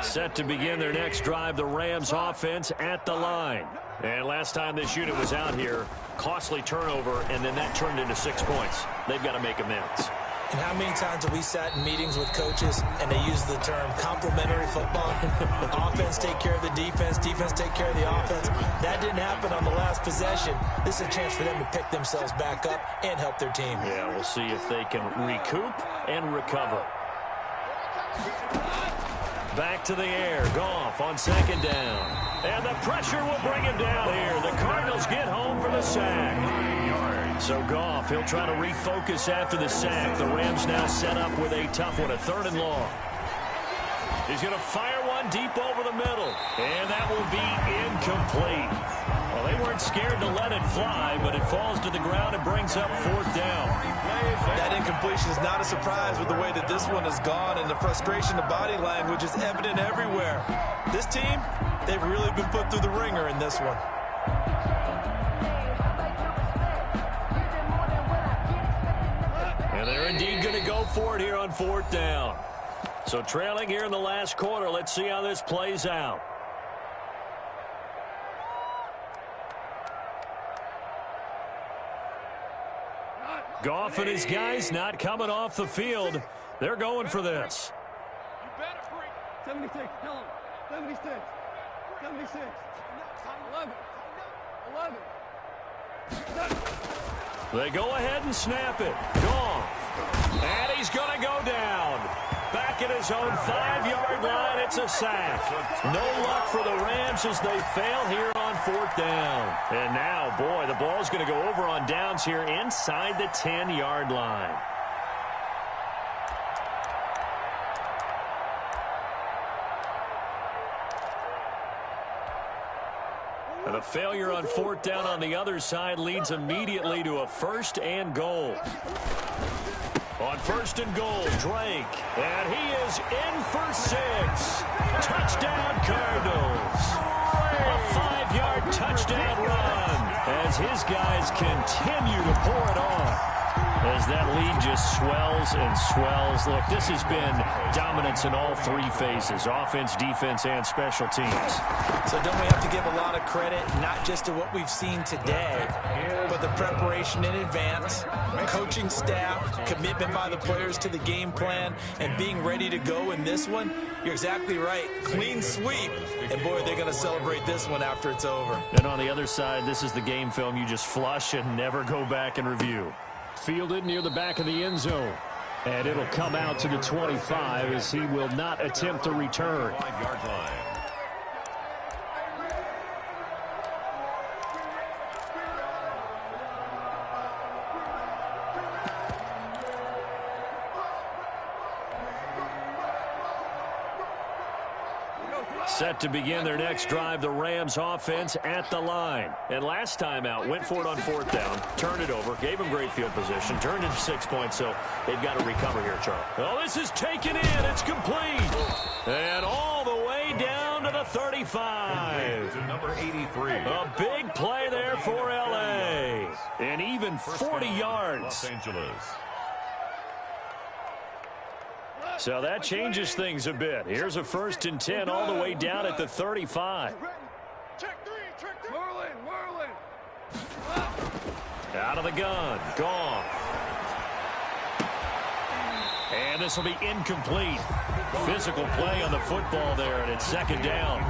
Speaker 1: Set to begin their next drive, the Rams offense at the line. And last time this unit was out here, costly turnover, and then that turned into 6 points. They've got to make amends.
Speaker 2: And how many times have we sat in meetings with coaches and they use the term complementary football? Offense take care of the defense, defense take care of the offense. That didn't happen on the last possession. This is a chance for them to pick themselves back up and help their team.
Speaker 1: Yeah, we'll see if they can recoup and recover. Back to the air. Goff on 2nd down. And the pressure will bring him down here. The Cardinals get home for the sack. So Goff, he'll try to refocus after the sack. The Rams now set up with a tough one, a 3rd and long. He's going to fire one deep over the middle. And that will be incomplete. Well, they weren't scared to let it fly, but it falls to the ground and brings up 4th down.
Speaker 2: That incompletion is not a surprise with the way that this one has gone, and the frustration, the body language is evident everywhere. This team, they've really been put through the ringer in this one.
Speaker 1: And they're indeed going to go for it here on 4th down. So trailing here in the last quarter, let's see how this plays out. Goff and his guys not coming off the field. They're going for this.
Speaker 5: 76, tell him. 76, 76, 11, 11.
Speaker 1: They go ahead and snap it. Goff. And he's going to go down. Back at his own 5-yard line, it's a sack. No luck for the Rams as they fail here on 4th down. And now, boy, the ball's going to go over on downs here inside the 10-yard line. And a failure on 4th down on the other side leads immediately to a 1st and goal. On 1st and goal, Drake. And he is in for 6. Touchdown, Cardinals. A 5-yard touchdown run as his guys continue to pour it on. As that lead just swells and swells. Look, this has been dominance in all 3 phases, offense, defense, and special teams.
Speaker 2: So don't we have to give a lot of credit, not just to what we've seen today, but the preparation in advance, coaching staff, commitment by the players to the game plan, and being ready to go in this one? You're exactly right. Clean sweep. And, boy, they're going to celebrate this one after it's over.
Speaker 1: And on the other side, this is the game film you just flush and never go back and review. Fielded near the back of the end zone. And it'll come out to the 25 as he will not attempt to return.
Speaker 3: 5-yard line.
Speaker 1: Set to begin their next drive, the Rams offense at the line. And last time out, went for it on 4th down, turned it over, gave them great field position, turned into 6 points, so they've got to recover here, Charles. Oh, this is taken in. It's complete. And all the way down to the 35.
Speaker 3: To number 83.
Speaker 1: A big play there for L.A. And even 40 yards.
Speaker 3: Los Angeles.
Speaker 1: So that changes things a bit. Here's a 1st and 10 all the way down at the 35.
Speaker 4: Check three.
Speaker 5: Whirling.
Speaker 1: Out of the gun. Goff. And this will be incomplete. Physical play on the football there, and it's 2nd down.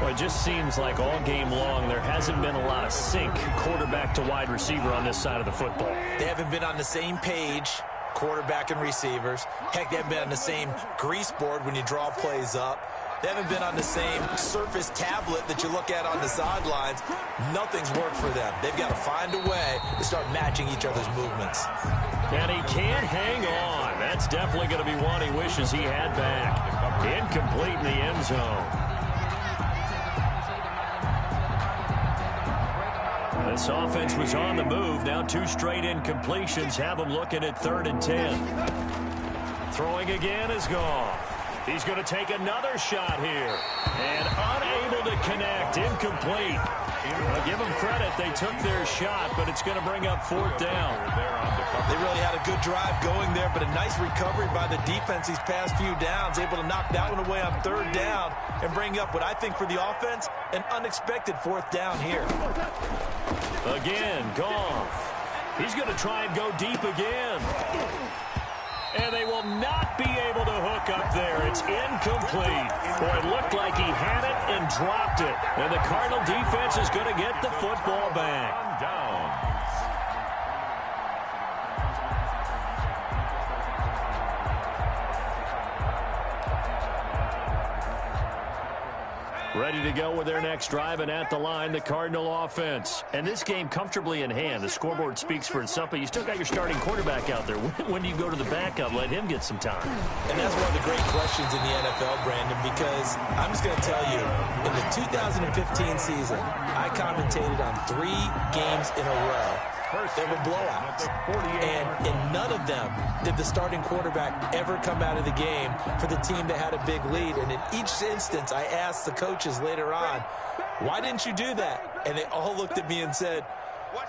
Speaker 1: Well, it just seems like all game long there hasn't been a lot of sync quarterback to wide receiver on this side of the football.
Speaker 2: They haven't been on the same page, quarterback and receivers. Heck, they haven't been on the same grease board when you draw plays up. They haven't been on the same surface tablet that you look at on the sidelines. Nothing's worked for them. They've got to find a way to start matching each other's movements.
Speaker 1: And he can't hang on. That's definitely going to be one he wishes he had back. Incomplete in the end zone. This offense was on the move. Now 2 straight incompletions have them looking at 3rd and 10. Throwing again is Goff. He's going to take another shot here. And unable to connect. Incomplete. I'll give them credit. They took their shot, but it's going to bring up 4th down.
Speaker 2: They really had a good drive going there, but a nice recovery by the defense these past few downs, able to knock that one away on 3rd down and bring up what I think for the offense, an unexpected 4th down here.
Speaker 1: Again, Goff. He's going to try and go deep again. And they will not be able to hook up there. It's incomplete. Boy, it looked like he had it and dropped it. And the Cardinal defense is going to get the football back.
Speaker 3: Down.
Speaker 1: Ready to go with their next drive, and at the line, the Cardinal offense. And this game comfortably in hand. The scoreboard speaks for itself, but you still got your starting quarterback out there. When do you go to the backup? Let him get some time.
Speaker 2: And that's one of the great questions in the NFL, Brandon, because I'm just going to tell you, in the 2015 season, I commentated on 3 games in a row. They were blowouts. And in none of them did the starting quarterback ever come out of the game for the team that had a big lead. And in each instance, I asked the coaches later on, why didn't you do that? And they all looked at me and said,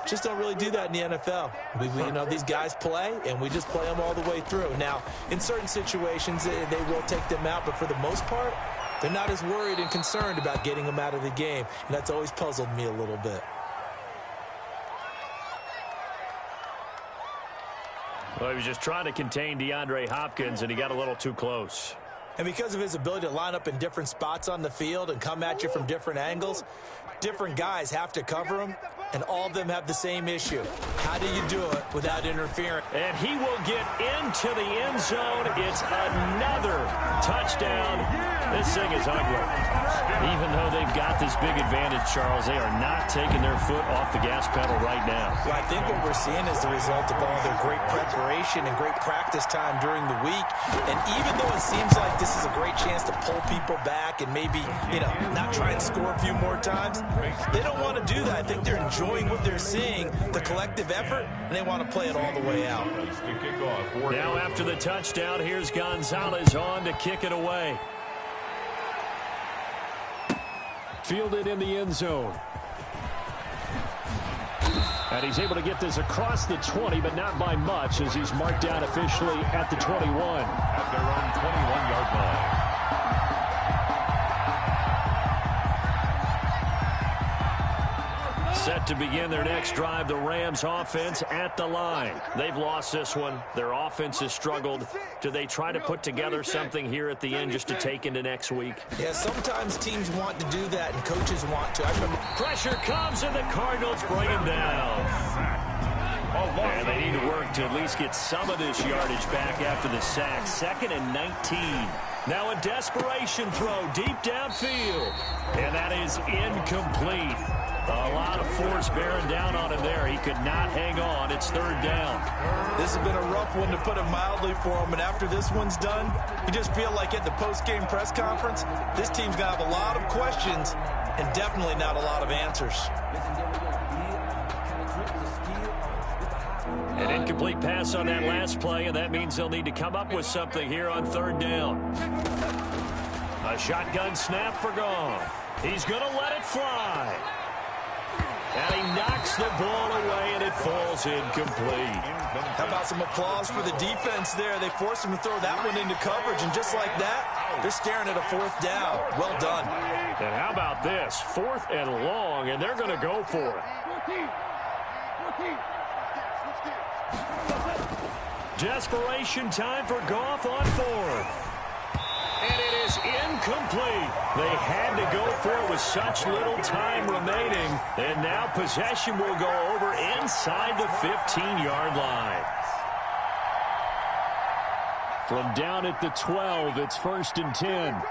Speaker 2: just don't really do that in the NFL. You know, these guys play, and we just play them all the way through. Now, in certain situations, they will take them out, but for the most part, they're not as worried and concerned about getting them out of the game. And that's always puzzled me a little bit.
Speaker 1: Well, he was just trying to contain DeAndre Hopkins, and he got a little too close.
Speaker 2: And because of his ability to line up in different spots on the field and come at you from different angles, different guys have to cover him, and all of them have the same issue. How do you do it without interfering?
Speaker 1: And he will get into the end zone. It's another touchdown. This thing is ugly. Even though they've got this big advantage, Charles, they are not taking their foot off the gas pedal right now.
Speaker 2: Well, I think what we're seeing is the result of all their great preparation and great practice time during the week. And even though it seems like this is a great chance to pull people back and maybe, not try and score a few more times, they don't want to do that. I think they're enjoying what they're seeing, the collective effort, and they want to play it all the way out.
Speaker 1: Now after the touchdown, here's Gonzalez on to kick it away. Fielded in the end zone. And he's able to get this across the 20, but not by much, as he's marked down officially at the 21.
Speaker 3: At their own 21-yard line.
Speaker 1: Set to begin their next drive, the Rams offense at the line. They've lost this one. Their offense has struggled. Do they try to put together something here at the end just to take into next week?
Speaker 2: Yeah, sometimes teams want to do that and coaches want to. I remember
Speaker 1: Pressure comes and the Cardinals bring him down. And they need to work to at least get some of this yardage back after the sack. 2nd and 19. Now a desperation throw deep downfield. And that is incomplete. A lot of force bearing down on him there. He could not hang on. It's 3rd down.
Speaker 2: This has been a rough one, to put it mildly, for him. And after this one's done, you just feel like at the post-game press conference, this team's going to have a lot of questions and definitely not a lot of answers.
Speaker 1: An incomplete pass on that last play, and that means they'll need to come up with something here on 3rd down. A shotgun snap for Goff. He's going to let it fly. And he knocks the ball away, and it falls incomplete.
Speaker 2: How about some applause for the defense there? They forced him to throw that one into coverage, and just like that, they're staring at a 4th down. Well done.
Speaker 1: And how about this? 4th and long, and they're going to go for it. 14. Desperation time for Goff on 4th. And it is incomplete. They had to go for it with such little time remaining. And now possession will go over inside the 15-yard line. From down at the 12, it's 1st and 10.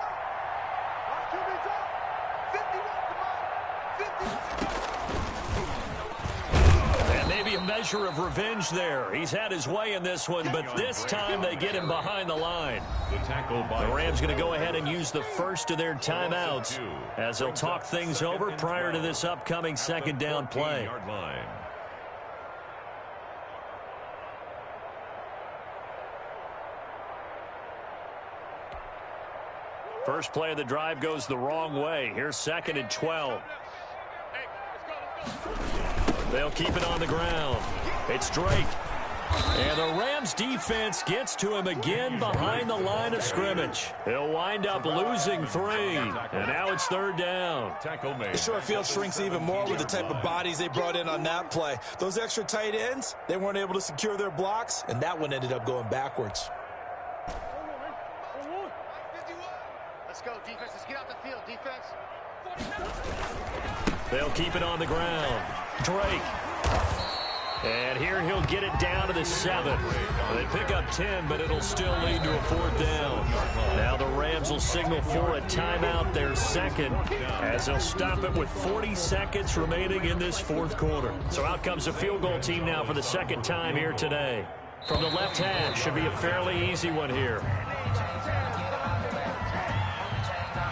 Speaker 1: Measure of revenge there. He's had his way in this one, but this time they get him behind the line. The Rams going to go ahead and use the first of their timeouts as they'll talk things over prior to this upcoming 2nd down play. First play of the drive goes the wrong way. Here's 2nd and 12. They'll keep it on the ground. It's Drake. And the Rams defense gets to him again behind the line of scrimmage. He'll wind up losing 3. And now it's 3rd down.
Speaker 2: The short field shrinks even more with the type of bodies they brought in on that play. Those extra tight ends, they weren't able to secure their blocks, and that one ended up going backwards.
Speaker 4: Let's go, defense. Let's get out the field, defense.
Speaker 1: They'll keep it on the ground. Drake. And here he'll get it down to the 7. They pick up 10, but it'll still lead to a 4th down. Now the Rams will signal for a timeout, their 2nd, as they'll stop it with 40 seconds remaining in this 4th quarter. So out comes a field goal team now for the 2nd time here today. From the left hash, should be a fairly easy one here.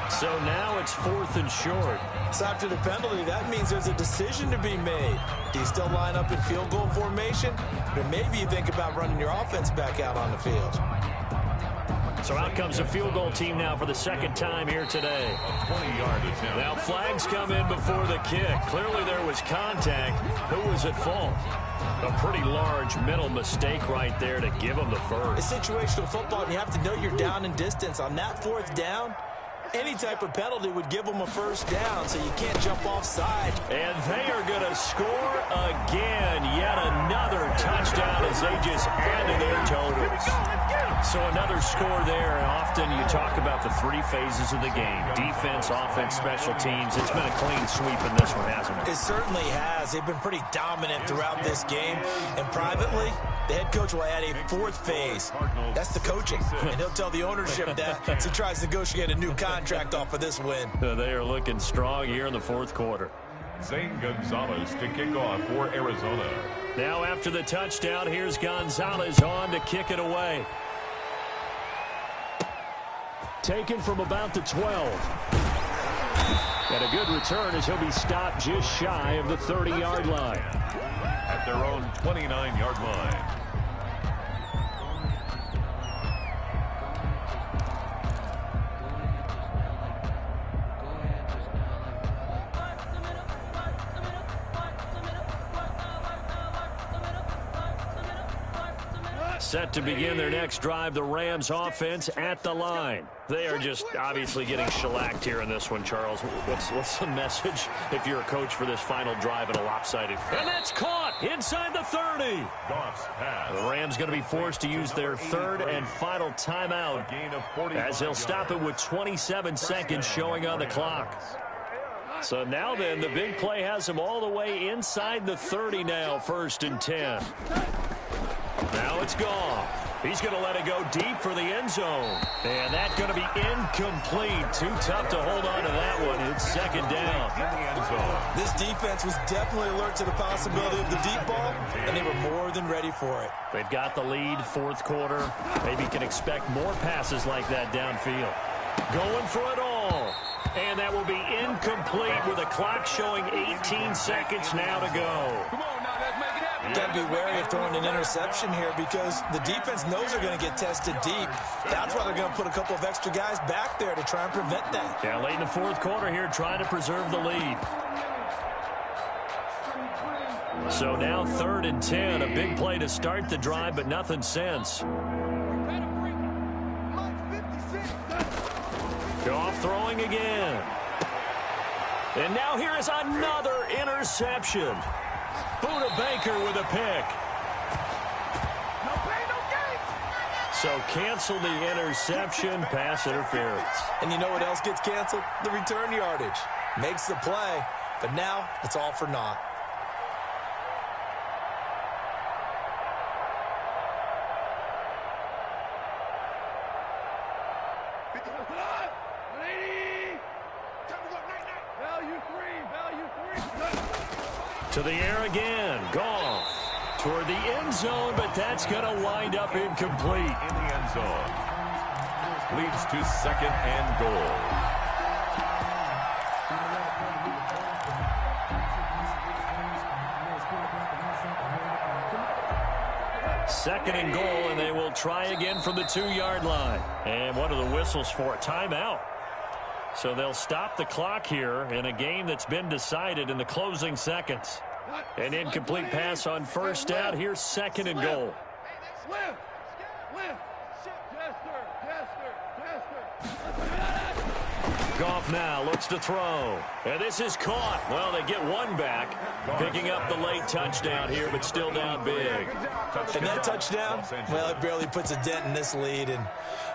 Speaker 1: So now it's 4th and short.
Speaker 2: So after the penalty, that means there's a decision to be made. Do you still line up in field goal formation? Or maybe you think about running your offense back out on the field.
Speaker 1: So out comes a field goal team now for the 2nd time here today.
Speaker 3: 20-yard attempt.
Speaker 1: Now flags come in before the kick. Clearly there was contact. Who was at fault? A pretty large mental mistake right there to give them the first.
Speaker 2: It's situational football, and you have to know you're down in distance. On that 4th down, any type of penalty would give them a 1st down, so you can't jump offside.
Speaker 1: And they are going to score again. Yet another touchdown as they just add to their totals. So another score there, and often you talk about the 3 phases of the game. Defense, offense, special teams. It's been a clean sweep in this one, hasn't it?
Speaker 2: It certainly has. They've been pretty dominant throughout this game. And privately, the head coach will add a 4th phase. That's the coaching. And he'll tell the ownership that as he tries to negotiate a new contract off of this win.
Speaker 1: They are looking strong here in the 4th quarter.
Speaker 3: Zane Gonzalez to kick off for Arizona.
Speaker 1: Now after the touchdown, here's Gonzalez on to kick it away. Taken from about the 12. And a good return as he'll be stopped just shy of the 30-yard line.
Speaker 3: At their own 29-yard line.
Speaker 1: Set to begin their next drive, the Rams offense at the line. They are just obviously getting shellacked here in this one, Charles. What's the message if you're a coach for this final drive in a lopsided? And that's caught inside the 30. The Rams going to be forced to use their 3rd and final timeout as they'll stop it with 27 seconds showing on the clock. So now then, the big play has them all the way inside the 30 now, 1st and 10. Now it's gone. He's going to let it go deep for the end zone. And that's going to be incomplete. Too tough to hold on to that one. It's 2nd down.
Speaker 2: This defense was definitely alert to the possibility of the deep ball, and they were more than ready for it.
Speaker 1: They've got the lead, 4th quarter. Maybe can expect more passes like that downfield. Going for it all. And that will be incomplete with the clock showing 18 seconds now to go.
Speaker 5: Come on now, let's make it happen.
Speaker 2: Got to be wary of throwing an interception here because the defense knows they're going to get tested deep. That's why they're going to put a couple of extra guys back there to try and prevent that.
Speaker 1: Yeah, late in the 4th quarter here, trying to preserve the lead. So now 3rd and 10. A big play to start the drive, but nothing since. Goff throwing again. And now here is another interception. Buda Baker with a pick. So cancel the interception, pass interference.
Speaker 2: And you know what else gets canceled? The return yardage. Makes the play, but now it's all for naught.
Speaker 1: To the air again. Goff toward the end zone, but that's going to wind up incomplete.
Speaker 3: In the end zone. Leads to 2nd and goal.
Speaker 1: Second and goal, and they will try again from the 2-yard line. And what are the whistles for? A timeout. So they'll stop the clock here in a game that's been decided in the closing seconds. An incomplete pass on first down. Here's 2nd and goal. Goff now looks to throw. And this is caught. Well, they get one back, picking up the late touchdown here, but still down big.
Speaker 2: And that touchdown, well, it barely puts a dent in this lead. And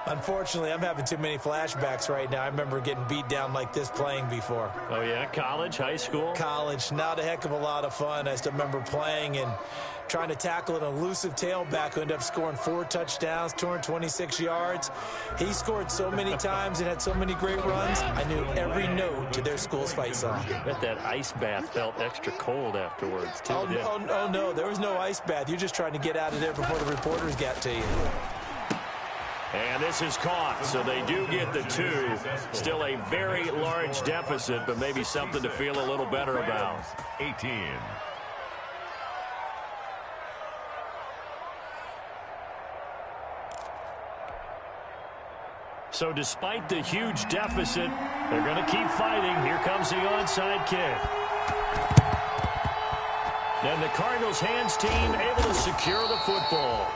Speaker 2: unfortunately, I'm having too many flashbacks right now. I remember getting beat down like this playing before.
Speaker 1: Oh, yeah? College, high school?
Speaker 2: College. Not a heck of a lot of fun. I still remember playing and trying to tackle an elusive tailback who ended up scoring 4 touchdowns, 226 yards. He scored so many times and had so many great runs, I knew every note to their school's fight song.
Speaker 1: I bet that ice bath felt extra cold afterwards, too.
Speaker 2: Oh, no, there was no ice bath. You're just trying to get out of there before the reporters got to you.
Speaker 1: And this is caught, so they do get the 2. Still a very large deficit, but maybe something to feel a little better about.
Speaker 3: 18.
Speaker 1: So despite the huge deficit, they're going to keep fighting. Here comes the onside kick. And the Cardinals hands team able to secure the football.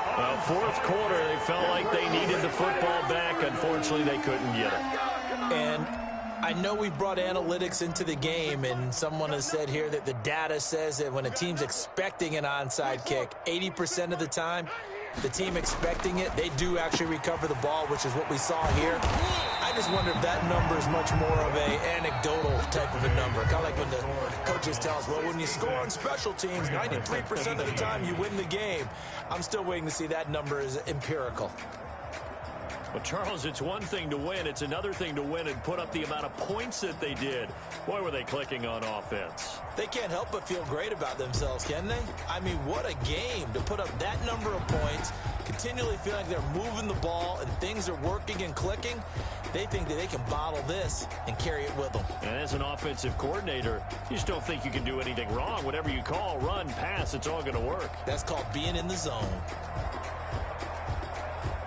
Speaker 1: Fourth quarter, they felt like they needed the football back. Unfortunately, they couldn't get it.
Speaker 2: And I know we've brought analytics into the game, and someone has said here that the data says that when a team's expecting an onside kick, 80% of the time, the team expecting it, they do actually recover the ball, which is what we saw here. I just wonder if that number is much more of a anecdotal type of a number. Kind of like when the coaches tell us, well, when you score on special teams, 93% of the time you win the game. I'm still waiting to see that number is empirical.
Speaker 1: Well, Charles, it's one thing to win. It's another thing to win and put up the amount of points that they did. Boy, were they clicking on offense.
Speaker 2: They can't help but feel great about themselves, can they? I mean, what a game to put up that number of points, continually feeling like they're moving the ball and things are working and clicking. They think that they can bottle this and carry it with them.
Speaker 1: And as an offensive coordinator, you just don't think you can do anything wrong. Whatever you call, run, pass, it's all going to work.
Speaker 2: That's called being in the zone.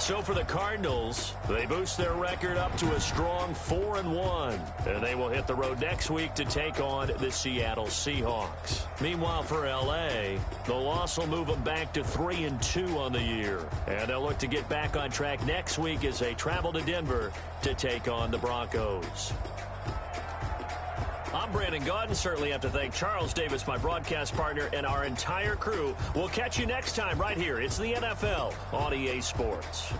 Speaker 1: So for the Cardinals, they boost their record up to a strong 4-1. And they will hit the road next week to take on the Seattle Seahawks. Meanwhile, for L.A., the loss will move them back to 3-2 on the year. And they'll look to get back on track next week as they travel to Denver to take on the Broncos. I'm Brandon Gaudin. Certainly have to thank Charles Davis, my broadcast partner, and our entire crew. We'll catch you next time right here. It's the NFL on EA Sports.